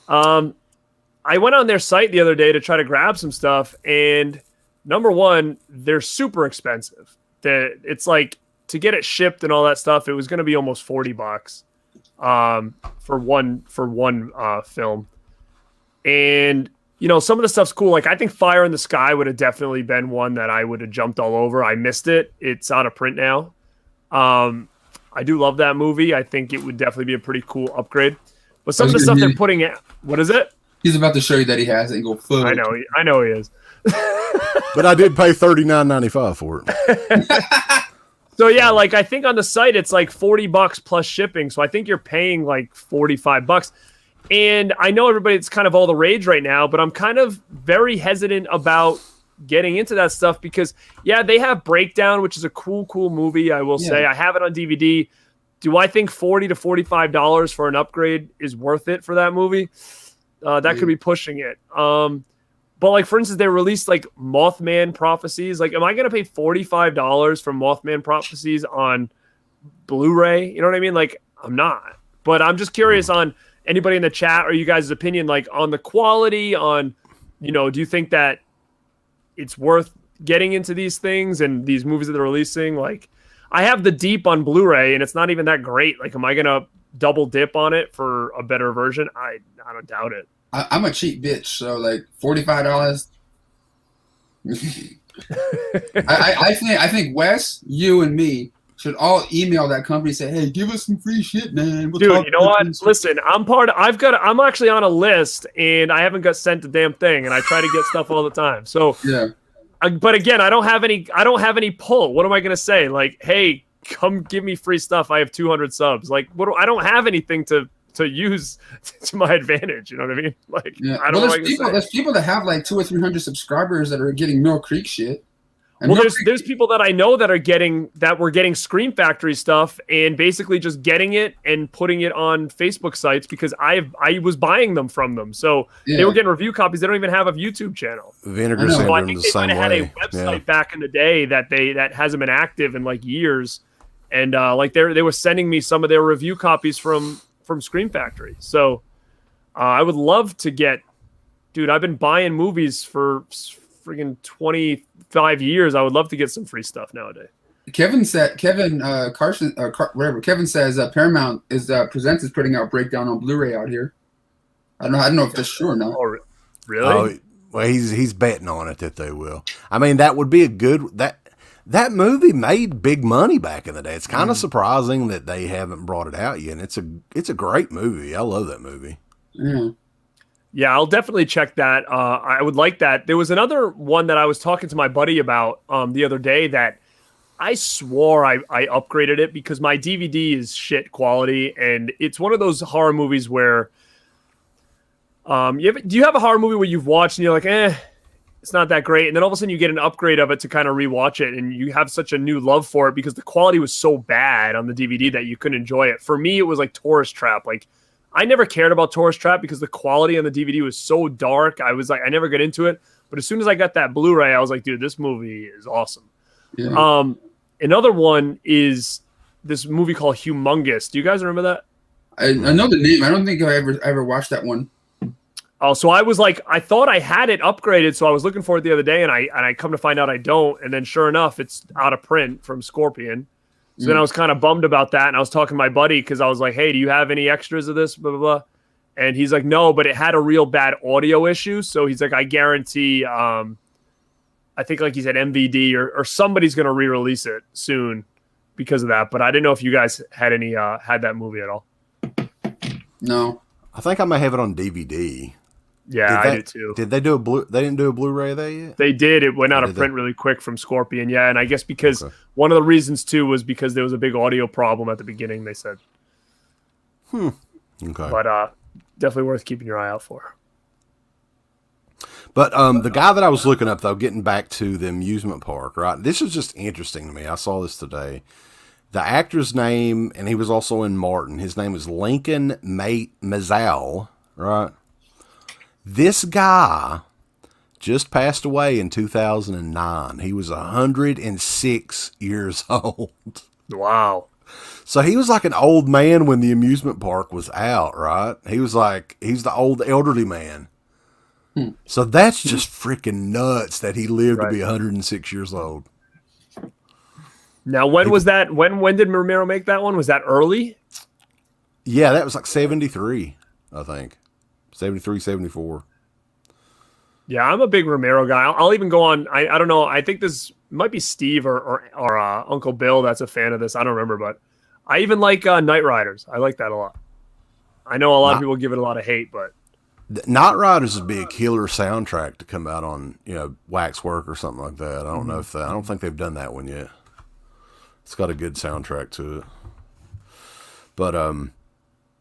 I went on their site the other day to try to grab some stuff, and number one, they're super expensive. It's like to get it shipped and all that stuff, it was going to be almost $40 for one film. And you know, some of the stuff's cool. Like I think Fire in the Sky would have definitely been one that I would have jumped all over. I missed it. It's out of print now. I do love that movie. I think it would definitely be a pretty cool upgrade. But some of the stuff they're putting out, what is it? He's about to show you that he has it and go, fuck. I know he is. But I did pay $39.95 for it. So yeah, like I think on the site it's like $40 plus shipping. So I think you're paying like $45. And I know everybody, it's kind of all the rage right now, but I'm kind of very hesitant about getting into that stuff because, yeah, they have Breakdown, which is a cool movie, I will say. I have it on DVD. Do I think $40 to $45 for an upgrade is worth it for that movie? That could be pushing it. But, like, for instance, they released, like, Mothman Prophecies. Like, am I going to pay $45 for Mothman Prophecies on Blu-ray? You know what I mean? Like, I'm not. But I'm just curious on anybody in the chat or you guys' opinion, like, on the quality, on, you know, do you think that it's worth getting into these things and these movies that they're releasing? Like, I have The Deep on Blu-ray, and it's not even that great. Like, am I going to double dip on it for a better version? I don't doubt it. I'm a cheap bitch, so like $45. I think Wes, you, and me should all email that company and say, "Hey, give us some free shit, man." Dude, you know what? Listen, I'm actually on a list, and I haven't got sent a damn thing, and I try to get stuff all the time. So yeah. But again, I don't have any pull. What am I gonna say? Like, hey, come give me free stuff. I have 200 subs. Like, I don't have anything to use to my advantage. You know what I mean? Like, yeah. I don't know. There's people that have like 200 or 300 subscribers that are getting Mill Creek shit. And well, there's people that I know that were getting Scream Factory stuff and basically just getting it and putting it on Facebook sites because I was buying them from them. So they were getting review copies. They don't even have a YouTube channel. Vinegar so I Syndrome think is they the same might have way. had a website back in the day that hasn't been active in like years. And like they were sending me some of their review copies from Scream Factory. So I would love to get, dude, I've been buying movies for friggin' 25 years. I would love to get some free stuff nowadays. Kevin says Paramount Presents is putting out Breakdown on Blu-ray out here. I don't know if that's true or not. Oh, really? Oh, well, he's betting on it that they will. I mean, that would be a good that movie made big money back in the day. It's kind of surprising that they haven't brought it out yet. And it's a great movie. I love that movie. Yeah, I'll definitely check that. I would like that. There was another one that I was talking to my buddy about the other day that I swore I upgraded it because my DVD is shit quality, and it's one of those horror movies where do you have a horror movie where you've watched and you're like, it's not that great, and then all of a sudden you get an upgrade of it to kind of rewatch it, and you have such a new love for it because the quality was so bad on the DVD that you couldn't enjoy it. For me, it was like Tourist Trap. Like, I never cared about Tourist Trap because the quality on the DVD was so dark. I was like, I never got into it. But as soon as I got that Blu-ray, I was like, dude, this movie is awesome. Yeah. Another one is this movie called Humongous. Do you guys remember that? I know the name. I don't think I ever watched that one. Oh, so I was like, I thought I had it upgraded, so I was looking for it the other day, and I come to find out I don't. And then sure enough, it's out of print from Scorpion. So then I was kind of bummed about that, and I was talking to my buddy because I was like, hey, do you have any extras of this, blah, blah, blah. And he's like, no, but it had a real bad audio issue. So he's like, I guarantee, I think like he said MVD or somebody's going to re-release it soon. because of that. But I didn't know if you guys had any had that movie at all. No. I think I may have it on DVD. Yeah, I do too. Did they do They didn't do a Blu-ray of that yet? They did. It went out of print really quick from Scorpion. Yeah, and I guess because one of the reasons too was because there was a big audio problem at the beginning. They said. Okay. But definitely worth keeping your eye out for. But the guy that I was looking up, though, getting back to the amusement park, right? This is just interesting to me. I saw this today. The actor's name, and he was also in Martin. His name is Lincoln Mazzell, right? This guy just passed away in 2009. He was 106 years old. Wow. So he was like an old man when the amusement park was out, right? He's the old elderly man. So that's just freaking nuts that he lived to be 106 years old. Now, when was that? When did Romero make that one? Was that early? Yeah, that was like 73, I think. 73, 74. Yeah, I'm a big Romero guy. I'll even go on. I don't know. I think this might be Steve or Uncle Bill that's a fan of this. I don't remember, but I even like Night Riders. I like that a lot. I know a lot of people give it a lot of hate, but Night Riders would be a killer soundtrack to come out on, Waxwork or something like that. I don't know if I don't think they've done that one yet. It's got a good soundtrack to it. But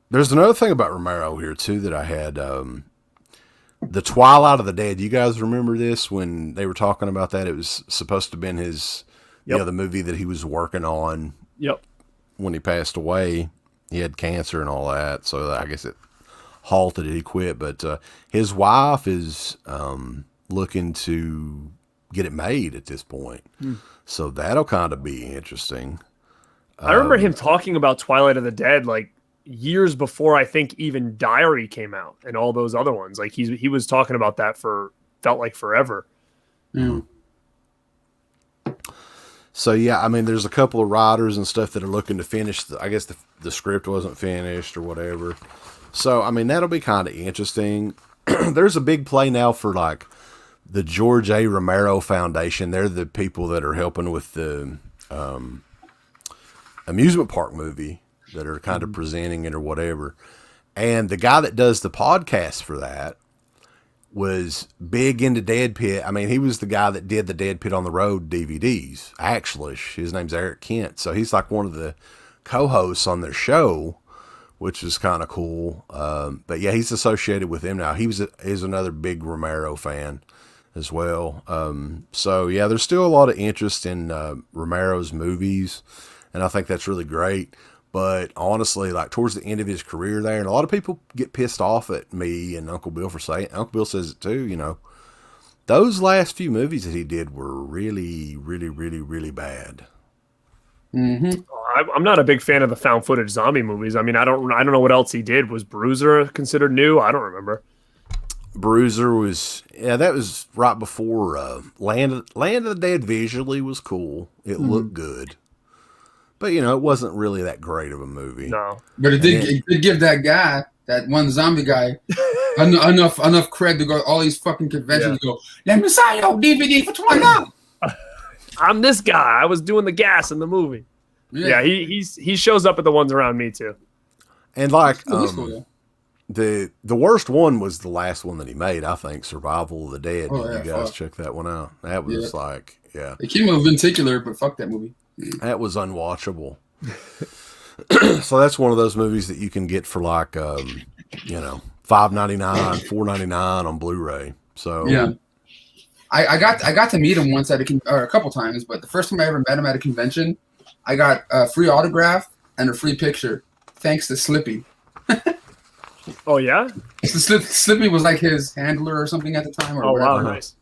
there's another thing about Romero here too that I had. The Twilight of the Dead. You guys remember this when they were talking about that? It was supposed to have been his, the movie that he was working on. Yep. When he passed away, he had cancer and all that. So I guess it halted it. He quit. But his wife is looking to get it made at this point. So that'll kind of be interesting. I remember him talking about Twilight of the Dead like years before I think even Diary came out and all those other ones. Like he was talking about that felt like forever. So yeah, I mean, there's a couple of writers and stuff that are looking to finish. I guess the script wasn't finished or whatever. So I mean, that'll be kind of interesting. There's a big play now for like the George A. Romero Foundation. They're the people that are helping with the amusement park movie that are kind of presenting it or whatever. And the guy that does the podcast for that was big into Dead Pit. I mean, he was the guy that did the Dead Pit on the Road DVDs. Actually, his name's Eric Kent. So he's like one of the co-hosts on their show, which is kind of cool. But yeah, he's associated with them now. He's another big Romero fan as well. So yeah, there's still a lot of interest in Romero's movies, and I think that's really great. But honestly, like towards the end of his career there, and a lot of people get pissed off at me and Uncle Bill for saying, Uncle Bill says it too, those last few movies that he did were really, really, really, really bad. I'm not a big fan of the found footage zombie movies. I mean, I don't know what else he did. Was Bruiser considered new? I don't remember. Bruiser was, that was right before Land of the Dead. Visually was cool. It looked good. But, it wasn't really that great of a movie. No. But it did give that guy, that one zombie guy, enough cred to go to all these fucking conventions and go, let me sign your DVD for $20. I'm this guy. I was doing the gas in the movie. Yeah, he shows up at the ones around me, too. And, like, the worst one was the last one that he made, I think, Survival of the Dead. Did you guys check that one out? That was It came with Venticular, but fuck that movie. That was unwatchable. So that's one of those movies that you can get for like, $5.99, $4.99 on Blu-ray. So yeah, I got to meet him once at a couple times, but the first time I ever met him at a convention, I got a free autograph and a free picture, thanks to Slippy. Oh yeah, Slippy was like his handler or something at the time. Or whatever. Wow, nice.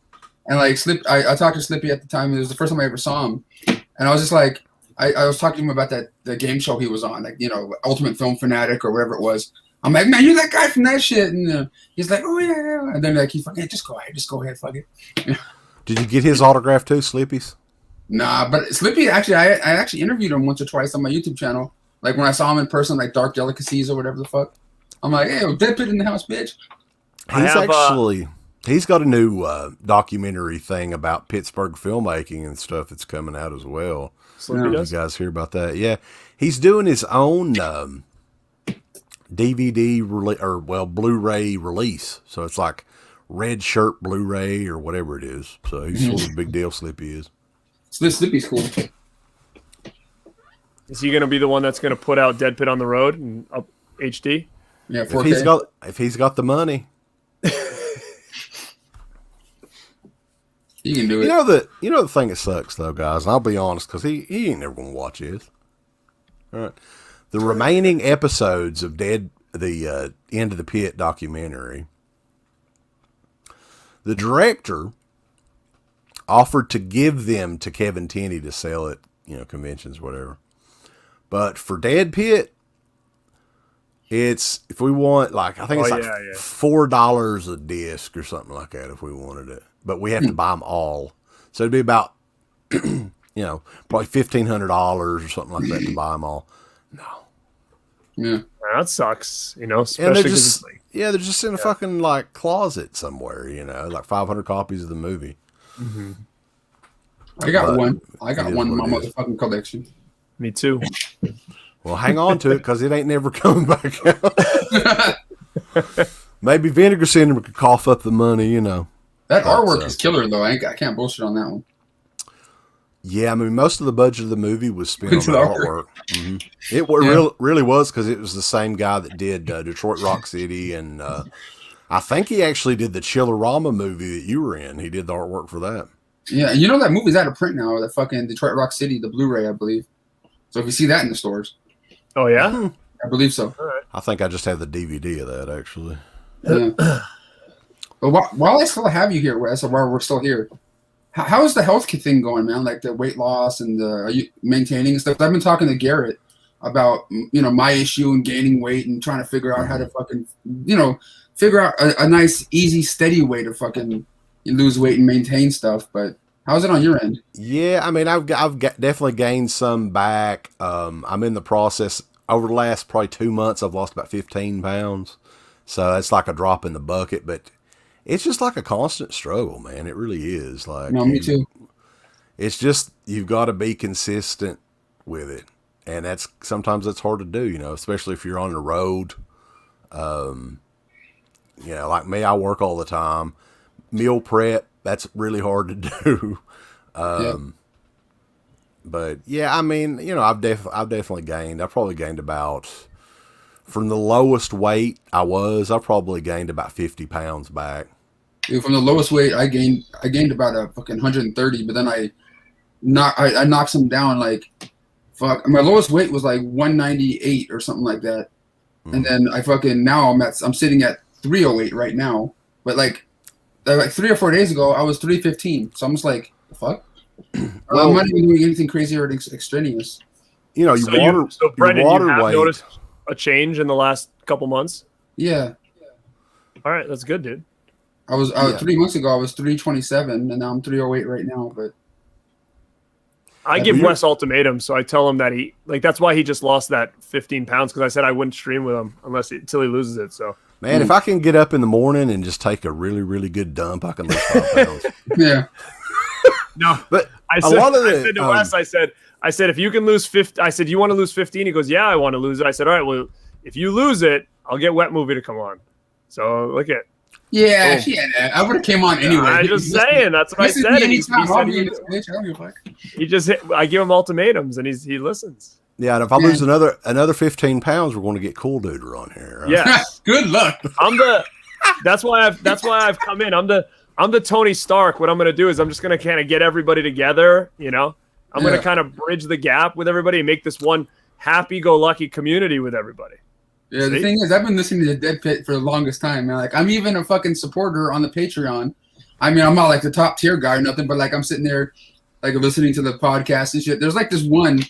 And like I talked to Slippy at the time. It was the first time I ever saw him. And I was just like, I was talking to him about the game show he was on, like, Ultimate Film Fanatic or whatever it was. I'm like, man, you're that guy from that shit. And he's like, oh, yeah. And then like, he fucking, just go ahead, fuck it. Did you get his autograph too, Sleepy's? Nah, but Slippy, actually, I actually interviewed him once or twice on my YouTube channel. Like when I saw him in person, like Dark Delicacies or whatever the fuck. I'm like, hey, Dead Pit in the house, bitch. He's got a new documentary thing about Pittsburgh filmmaking and stuff that's coming out as well. Slippy Yeah. does? You guys hear about that? Yeah, he's doing his own DVD Blu-ray release. So it's like red shirt Blu-ray or whatever it is. So he's sort of a big deal. Slippy is. Slippy's cool. Is he going to be the one that's going to put out Dead Pit on the Road and up HD? Yeah, If 4K. he's got the money. You can do it. You know the thing that sucks though, guys. And I'll be honest, because he ain't never gonna watch this. All right, the remaining episodes of the End of the Pit documentary, the director offered to give them to Kevin Tenney to sell at conventions, whatever. But for Dead Pit, it's if we want I think it's $4 a disc or something like that if we wanted it. But we have to buy them all. So it'd be about, probably $1,500 or something like that to buy them all. No. Yeah. That sucks, And especially they're because they're just in a fucking closet somewhere, like 500 copies of the movie. Mm-hmm. I got one. I it got is one in my what it is. motherfucking collection. me too. Well, hang on to it because it ain't never coming back out. Maybe Vinegar Syndrome could cough up the money, That artwork is killer, though. I can't bullshit on that one. Yeah, I mean, most of the budget of the movie was spent on Into the the artwork. It really was because it was the same guy that did Detroit Rock City, and I think he actually did the Chillerama movie that you were in. He did the artwork for that. Yeah, you know that movie's out of print now. That fucking Detroit Rock City, the Blu-ray, I believe. So if you see that in the stores, Oh, yeah? I believe so. I think I just have the DVD of that, actually. Yeah. But while I still have you here, Wes, or while we're still here, how is the health thing going, man? Like the weight loss and are you maintaining and stuff? I've been talking to Garrett about my issue and gaining weight and trying to figure out how to fucking figure out a nice, easy, steady way to fucking lose weight and maintain stuff. But how's it on your end? Yeah, I mean, I've definitely gained some back. I'm in the process. Over the last probably 2 months, I've lost about 15 pounds. So that's like a drop in the bucket, but it's just like a constant struggle, man. It really is. No, me too. It's just, you've got to be consistent with it. And sometimes that's hard to do, especially if you're on the road. Like me, I work all the time. Meal prep, that's really hard to do. But yeah, I mean, I've definitely gained. I've probably gained about, from the lowest weight I've probably gained about 50 pounds back. Dude, from the lowest weight, I gained about a fucking 130, but then I knocked some down like, fuck. My lowest weight was like 198 or something like that, and then I'm sitting at 308 right now. But like 3 or 4 days ago, I was 315. So I'm just like, fuck. I'm not even doing anything crazy or extraneous. So Brendan, you have weight. noticed a change in the last couple months? Yeah. All right, that's good, dude. I was 3 months ago. I was 327, and now I'm 308 right now. But I give Wes ultimatums, so I tell him that that's why he just lost that 15 pounds, because I said I wouldn't stream with him until he loses it. So man, if I can get up in the morning and just take a really, really good dump, I can lose 5 pounds. yeah. No, but I said to Wes, I said, if you can lose 50, I said, you want to lose 15? He goes, yeah, I want to lose it. I said, all right, well, if you lose it, I'll get Wet Movie to come on. So look at. Yeah, I would have came on anyway. I'm just saying, that's what I said. He just hit. I give him ultimatums, and he listens. Yeah, and if I lose another 15 pounds, we're going to get Cool Duder on here. Right? Yeah. Good luck. That's why I've come in. I'm the Tony Stark. What I'm going to do is I'm just going to kind of get everybody together. I'm going to kind of bridge the gap with everybody and make this one happy-go-lucky community with everybody. Yeah, the thing is, I've been listening to Dead Pit for the longest time, man. Like, I'm even a fucking supporter on the Patreon. I mean, I'm not like the top tier guy or nothing, but like I'm sitting there, like listening to the podcast and shit. There's like this one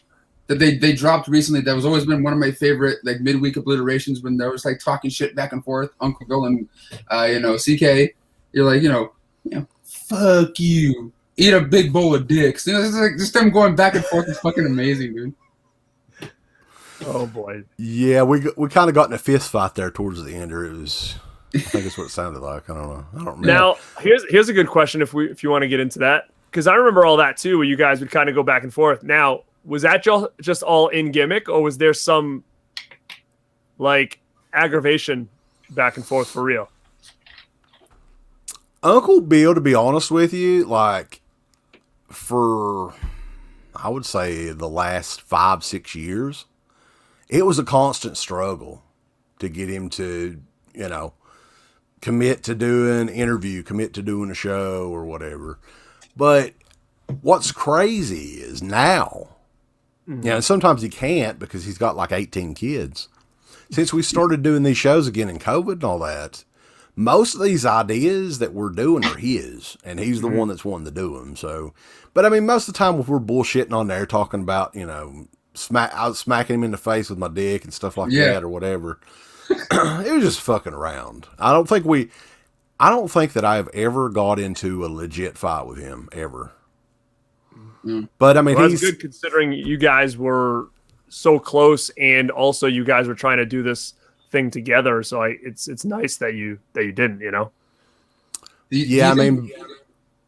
that they dropped recently that was always been one of my favorite like midweek obliterations when there was like talking shit back and forth, Uncle Bill and CK. You're like, fuck you, eat a big bowl of dicks. It's like just them going back and forth is fucking amazing, dude. Oh boy. Yeah, we kind of got in a fist fight there towards the end. Or I think it's what it sounded like. I don't know. I don't remember. Now here's a good question if you want to get into that, because I remember all that too, where you guys would kind of go back and forth. Now, was that just all in gimmick, or was there some like aggravation back and forth for real? Uncle Bill, to be honest with you, like for, I would say the last 5-6 years, it was a constant struggle to get him to, commit to doing an interview, commit to doing a show or whatever. But what's crazy is now, sometimes he can't because he's got like 18 kids. Since we started doing these shows again in COVID and all that, most of these ideas that we're doing are his, and he's the one that's wanting to do them. So, but I mean, most of the time if we're bullshitting on there, talking about, I was smacking him in the face with my dick and stuff like that or whatever. It was just fucking around. I don't think that I have ever got into a legit fight with him ever. But I mean, that's good considering you guys were so close, and also you guys were trying to do this thing together. So it's nice that you didn't, Yeah, I mean,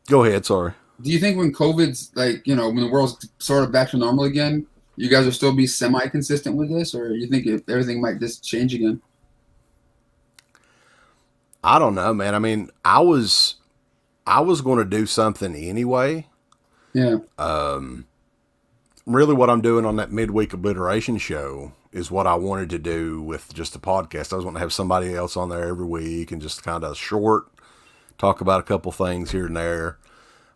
go ahead. Sorry. Do you think when COVID's like, when the world's sort of back to normal again, you guys will still be semi-consistent with this, or you think everything might just change again? I don't know, man. I mean, I was going to do something anyway. Yeah. Really what I'm doing on that midweek obliteration show is what I wanted to do with just the podcast. I was wanting to have somebody else on there every week and just kind of short, talk about a couple things here and there.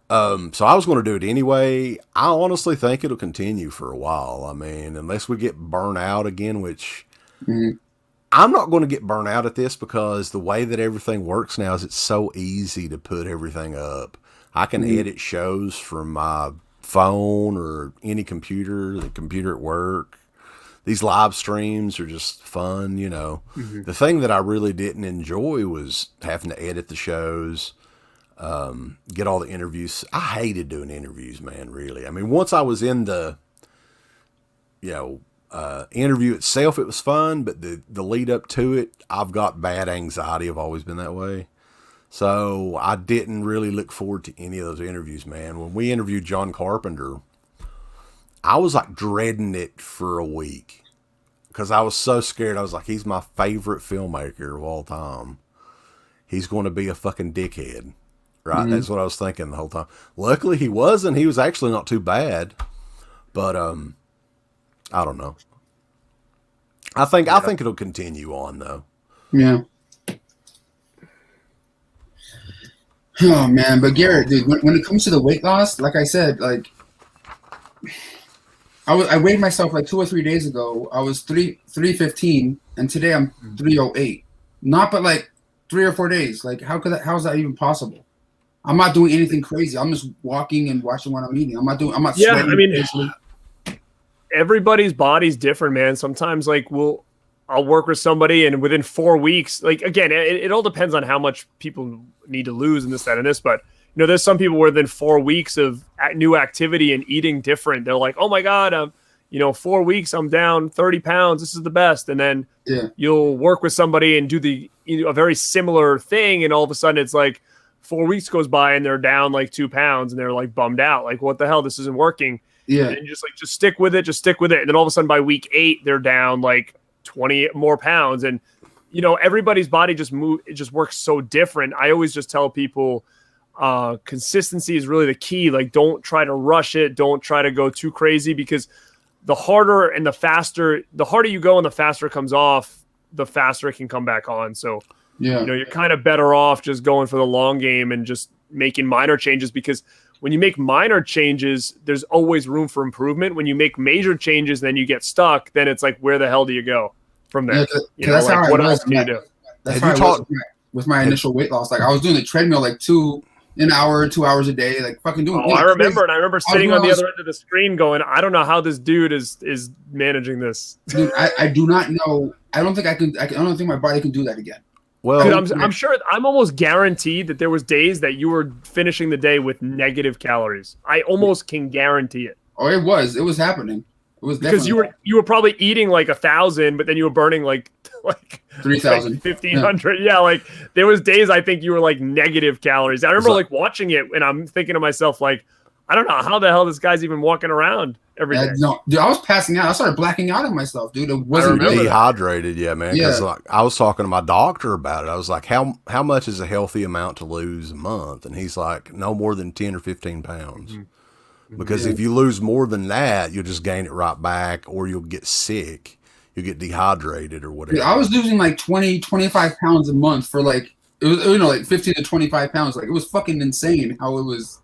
So I was going to do it anyway. I honestly think it'll continue for a while. I mean, unless we get burnt out again, which I'm not going to get burnt out at this because the way that everything works now is it's so easy to put everything up. I can edit shows from my phone or any computer, the computer at work. These live streams are just fun, The thing that I really didn't enjoy was having to edit the shows, get all the interviews. I hated doing interviews, man, really. I mean, once I was in the, interview itself, it was fun, but the lead up to it, I've got bad anxiety. I've always been that way. So I didn't really look forward to any of those interviews, man. When we interviewed John Carpenter, I was like dreading it for a week because I was so scared. I was like, he's my favorite filmmaker of all time. He's going to be a fucking dickhead, right? That's what I was thinking the whole time. Luckily he wasn't. He was actually not too bad, but I don't know. I think it'll continue on though. Yeah. Oh man, but Garrett, dude, when it comes to the weight loss, like I said, like I weighed myself like 2 or 3 days ago. I was 315, and today I'm 308. Not but like 3 or 4 days. Like how is that even possible? I'm not doing anything crazy. I'm just walking and watching what I'm eating. I'm not sweating. Yeah, I mean, everybody's body's different, man. Sometimes like I'll work with somebody and within 4 weeks, like again, it all depends on how much people need to lose and this, that, and this. But there's some people where within 4 weeks of new activity and eating different, they're like, oh my God, 4 weeks, I'm down 30 pounds. This is the best. And then you'll work with somebody and do a very similar thing. And all of a sudden it's like 4 weeks goes by and they're down like 2 pounds and they're like bummed out. Like, what the hell? This isn't working. Yeah. And just stick with it. And then all of a sudden by week 8, they're down like 20 more pounds. And, everybody's body it just works so different. I always just tell people, consistency is really the key. Like, don't try to rush it. Don't try to go too crazy, because the harder you go and the faster it comes off, the faster it can come back on. So, you're kind of better off just going for the long game and just making minor changes, because when you make minor changes, there's always room for improvement. When you make major changes, then you get stuck. Then it's like, where the hell do you go from there? That's how what else do you do? That's how I was with my initial weight loss. Like, I was doing the treadmill like 2 hours a day, like fucking doing. I remember sitting on the other end of the screen going, I don't know how this dude is managing this. Dude, I do not know. I don't think I don't think my body can do that again. Well, I'm sure, I'm almost guaranteed that there was days that you were finishing the day with negative calories. I almost can guarantee it. Oh, it was happening. It was because you were probably eating like 1,000, but then you were burning like 3,000, like 1,500. Yeah, like there was days I think you were like negative calories. I remember like watching it, and I'm thinking to myself like, I don't know how the hell this guy's even walking around every day. No, dude, I was passing out. I started blacking out on myself, dude. It wasn't remember good. Dehydrated, yeah, man. Because like, I was talking to my doctor about it. I was like, how much is a healthy amount to lose a month? And he's like, no more than 10 or 15 pounds. Because if you lose more than that, you'll just gain it right back, or you'll get sick. You'll get dehydrated or whatever. Dude, I was losing like 20, 25 pounds a month for like, it was, like 15 to 25 pounds. Like, it was fucking insane how it was.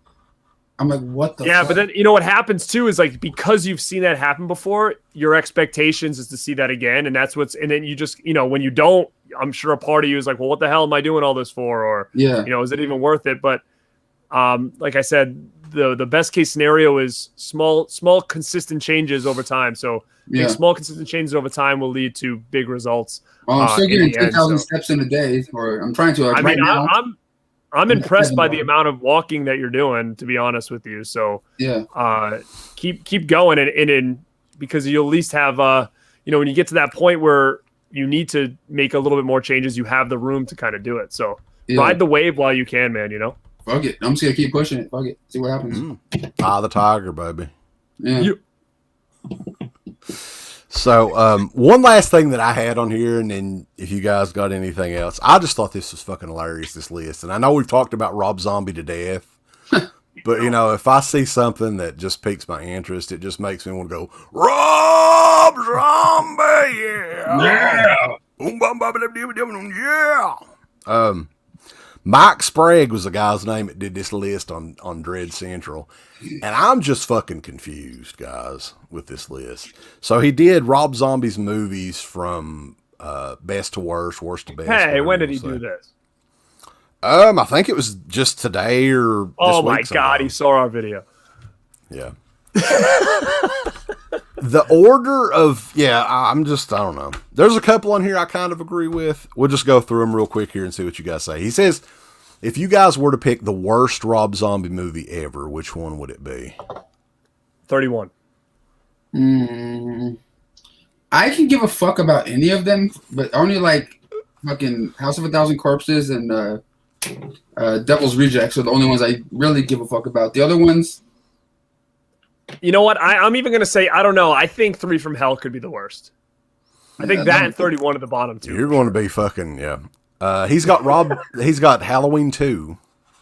I'm like, what the fuck? But then, you know, what happens too is like, because you've seen that happen before, your expectations is to see that again. And then you just, you know, when you don't, I'm sure a part of you is like, well, what the hell am I doing all this for? Or, you know, is it even worth it? But like I said, the best case scenario is small, consistent changes over time. So small, consistent changes over time will lead to big results. I'm still getting 10,000 steps in a day, or I'm trying to. Like, now, I'm impressed by the amount of walking that you're doing, to be honest with you. So keep going, and because you'll at least have you know, when you get to that point where you need to make a little bit more changes, you have the room to kind of do it. So ride the wave while you can, man. You know. Fuck it. I'm just gonna keep pushing it. Fuck it. See what happens. The tiger, baby. Yeah. So, one last thing that I had on here, and then if you guys got anything else, I just thought this was fucking hilarious, this list. And I know we've talked about Rob Zombie to death, but, you know, if I see something that just piques my interest, it just makes me want to go, Rob Zombie, yeah! Mike Sprague was the guy's name that did this list on Dread Central. And I'm just fucking confused, guys, with this list. So he did Rob Zombie's movies from best to worst, worst to best. Hey, when did he do this? I think it was just today or this Oh week my God, he saw our video. Yeah. The order of, I don't know. There's a couple on here I kind of agree with. We'll just go through them real quick here and see what you guys say. He says, if you guys were to pick the worst Rob Zombie movie ever, which one would it be? 31. I can give a fuck about any of them, but only like fucking House of a Thousand Corpses and Devil's Rejects are the only ones I really give a fuck about. The other ones... You know what? I'm even going to say, I don't know. I think 3 from Hell could be the worst. I think that and 31 at the bottom, too. You're going to be fucking, he's got Halloween 2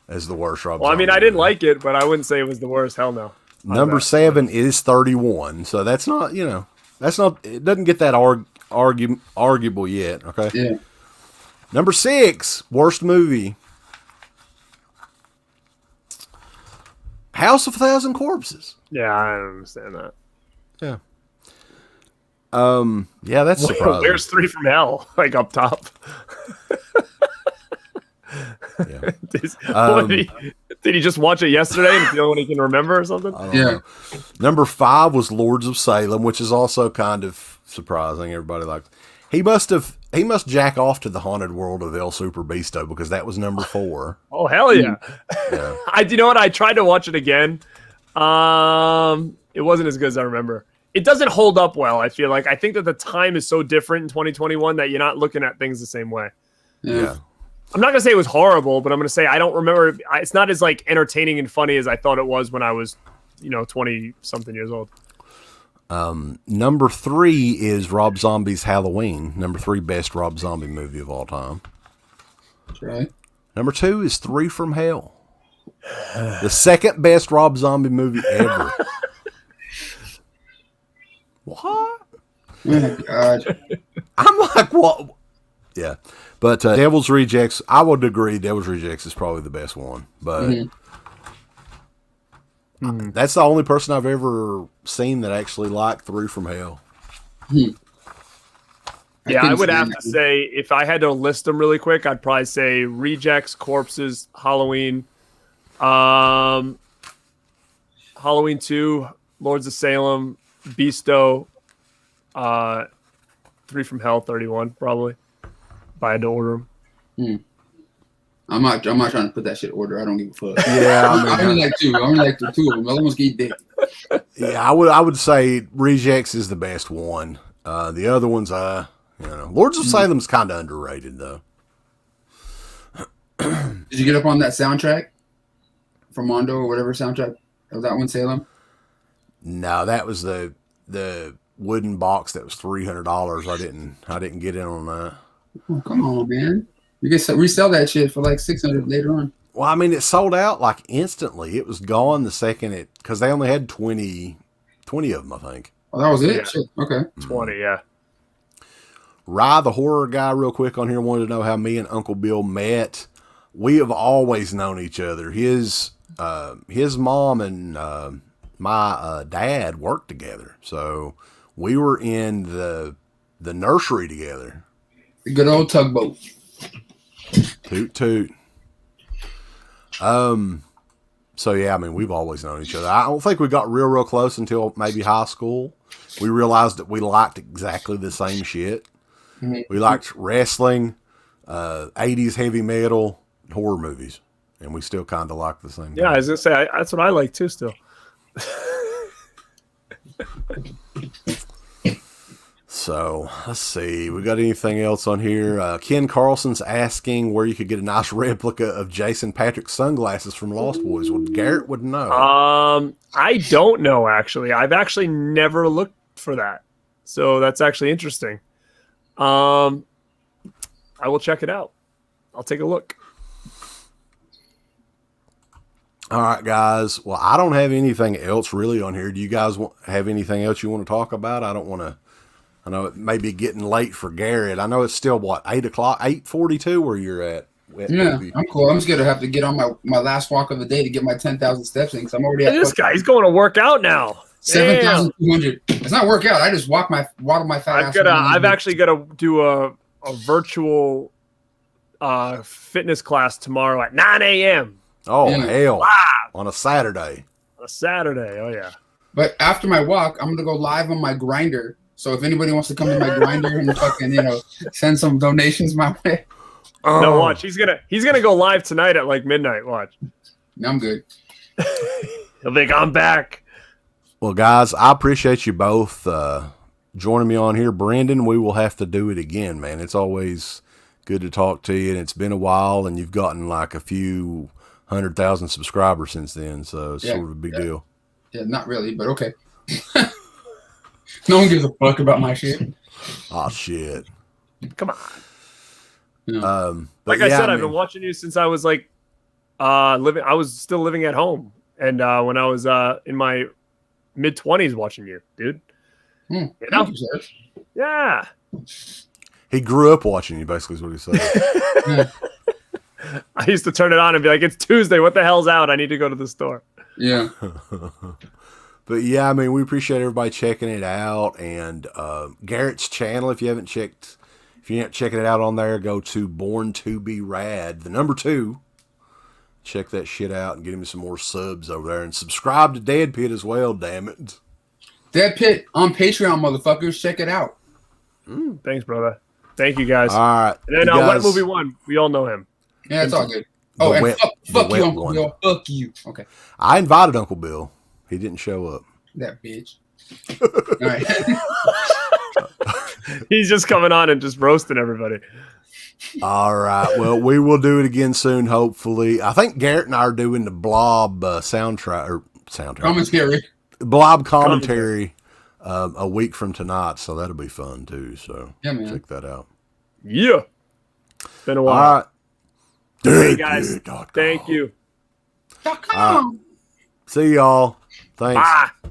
as the worst Rob Zombie. Well, I mean, I didn't like it, but I wouldn't say it was the worst. Hell no. Number 7 is 31. So that's not, it doesn't get that arguable yet. Okay. Yeah. Number 6, worst movie. House of a Thousand Corpses. Yeah, I understand that. Yeah. That's surprising. Where's 3 from Hell? Like up top. Yeah. Did he just watch it yesterday and it's the only one he can remember or something? I don't know. Number 5 was Lords of Salem, which is also kind of surprising. Everybody likes. He must jack off to the haunted world of El Super Beasto because that was number 4. Oh hell yeah! Yeah. You know what? I tried to watch it again. It wasn't as good as I remember. It doesn't hold up well. I feel like I think that the time is so different in 2021 that you're not looking at things the same way. Yeah. I'm not gonna say it was horrible, but I'm gonna say I don't remember. It's not as like entertaining and funny as I thought it was when I was, 20 something years old. Number 3 is Rob Zombie's Halloween. Number 3 best Rob Zombie movie of all time. Okay. Number 2 is 3 from Hell. The second best Rob Zombie movie ever. What? Oh my God. I'm like, what? Yeah. But Devil's Rejects, I would agree Devil's Rejects is probably the best one. But that's the only person I've ever seen that actually liked 3 from Hell. Yeah, I would have to say, if I had to list them really quick, I'd probably say Rejects, Corpses, Halloween, Halloween 2, Lords of Salem, Beasto, 3 from Hell, 31, probably. If I had to order them. I'm not trying to put that shit in order. I don't give a fuck. Yeah, I only like 2. I only like the 2 of them. The other ones get dick. Yeah, I would say Rejects is the best one. The other ones, Lords of Salem's kind of underrated though. Did you get up on that soundtrack from Mondo or whatever soundtrack? Was that one Salem? No, that was the wooden box that was $300. I didn't get in on that. Oh, come on, man. You can resell that shit for like 600 later on. Well, I mean, it sold out like instantly. It was gone the second because they only had 20 of them, I think. Oh, that was it? Yeah. Shit. Okay. 20, yeah. Rye, the horror guy, real quick on here, wanted to know how me and Uncle Bill met. We have always known each other. His mom and my dad worked together, so we were in the nursery together. The good old tugboat. Toot toot. So yeah, I mean, we've always known each other. I don't think we got real close until maybe high school. We realized that we liked exactly the same shit. Mm-hmm. We liked wrestling, 80s heavy metal, horror movies, and we still kind of like the same. Yeah, I was gonna say that's what I like too. Still. So let's see. We got anything else on here? Ken Carlson's asking where you could get a nice replica of Jason Patrick's sunglasses from Lost Boys. Well, Garrett would know. I don't know actually. I've actually never looked for that, so that's actually interesting. I will check it out. I'll take a look. All right, guys. Well, I don't have anything else really on here. Do you guys have anything else you want to talk about? I don't want to. I know it may be getting late for Garrett. I know it's still, 8 o'clock, 8:42 where you're at. Yeah, I'm cool. I'm just going to have to get on my last walk of the day to get my 10,000 steps in because I'm already at this guy. He's going to work out now. 7,200. It's not workout. I just waddle my fat ass. I've actually got to do a virtual fitness class tomorrow at 9 a.m. Oh, hell. Wow. On a Saturday. On a Saturday. Oh, yeah. But after my walk, I'm going to go live on my grinder. So if anybody wants to come to my grinder and fucking, send some donations my way. No, watch. He's gonna go live tonight at like midnight. Watch. I'm good. He'll be like, I'm back. Well, guys, I appreciate you both joining me on here. Brandon, we will have to do it again, man. It's always good to talk to you, and it's been a while, and you've gotten like a few 100,000 subscribers since then, so it's sort of a big deal. Yeah, not really, but okay. No one gives a fuck about my shit. Oh, shit. Come on. Yeah. Like I said, I've been watching you since I was like living. I was still living at home, and when I was in my mid-20s, watching you, dude. You know? Yeah. He grew up watching you, basically, is what he said. I used to turn it on and be like, "It's Tuesday. What the hell's out? I need to go to the store." Yeah. But yeah, I mean, we appreciate everybody checking it out, and Garrett's channel. If you ain't checking it out on there, go to Born to Be Rad, the number 2. Check that shit out and get him some more subs over there, and subscribe to Dead Pit as well. Damn it, Dead Pit on Patreon, motherfuckers. Check it out. Thanks, brother. Thank you, guys. all right. And then Wet Movie 1. We all know him. Yeah, it's all good. Oh, and fuck you, Uncle Bill. Fuck you. Okay. I invited Uncle Bill. He didn't show up. That bitch. All right. He's just coming on and just roasting everybody. All right. Well, we will do it again soon, hopefully. I think Garrett and I are doing the Blob soundtrack. Commentary. Blob commentary a week from tonight, so that'll be fun too. So yeah, man. check that out. Yeah. It's been a while. All right. Hey, guys. Thank you. .com. See y'all. Thanks. Bye.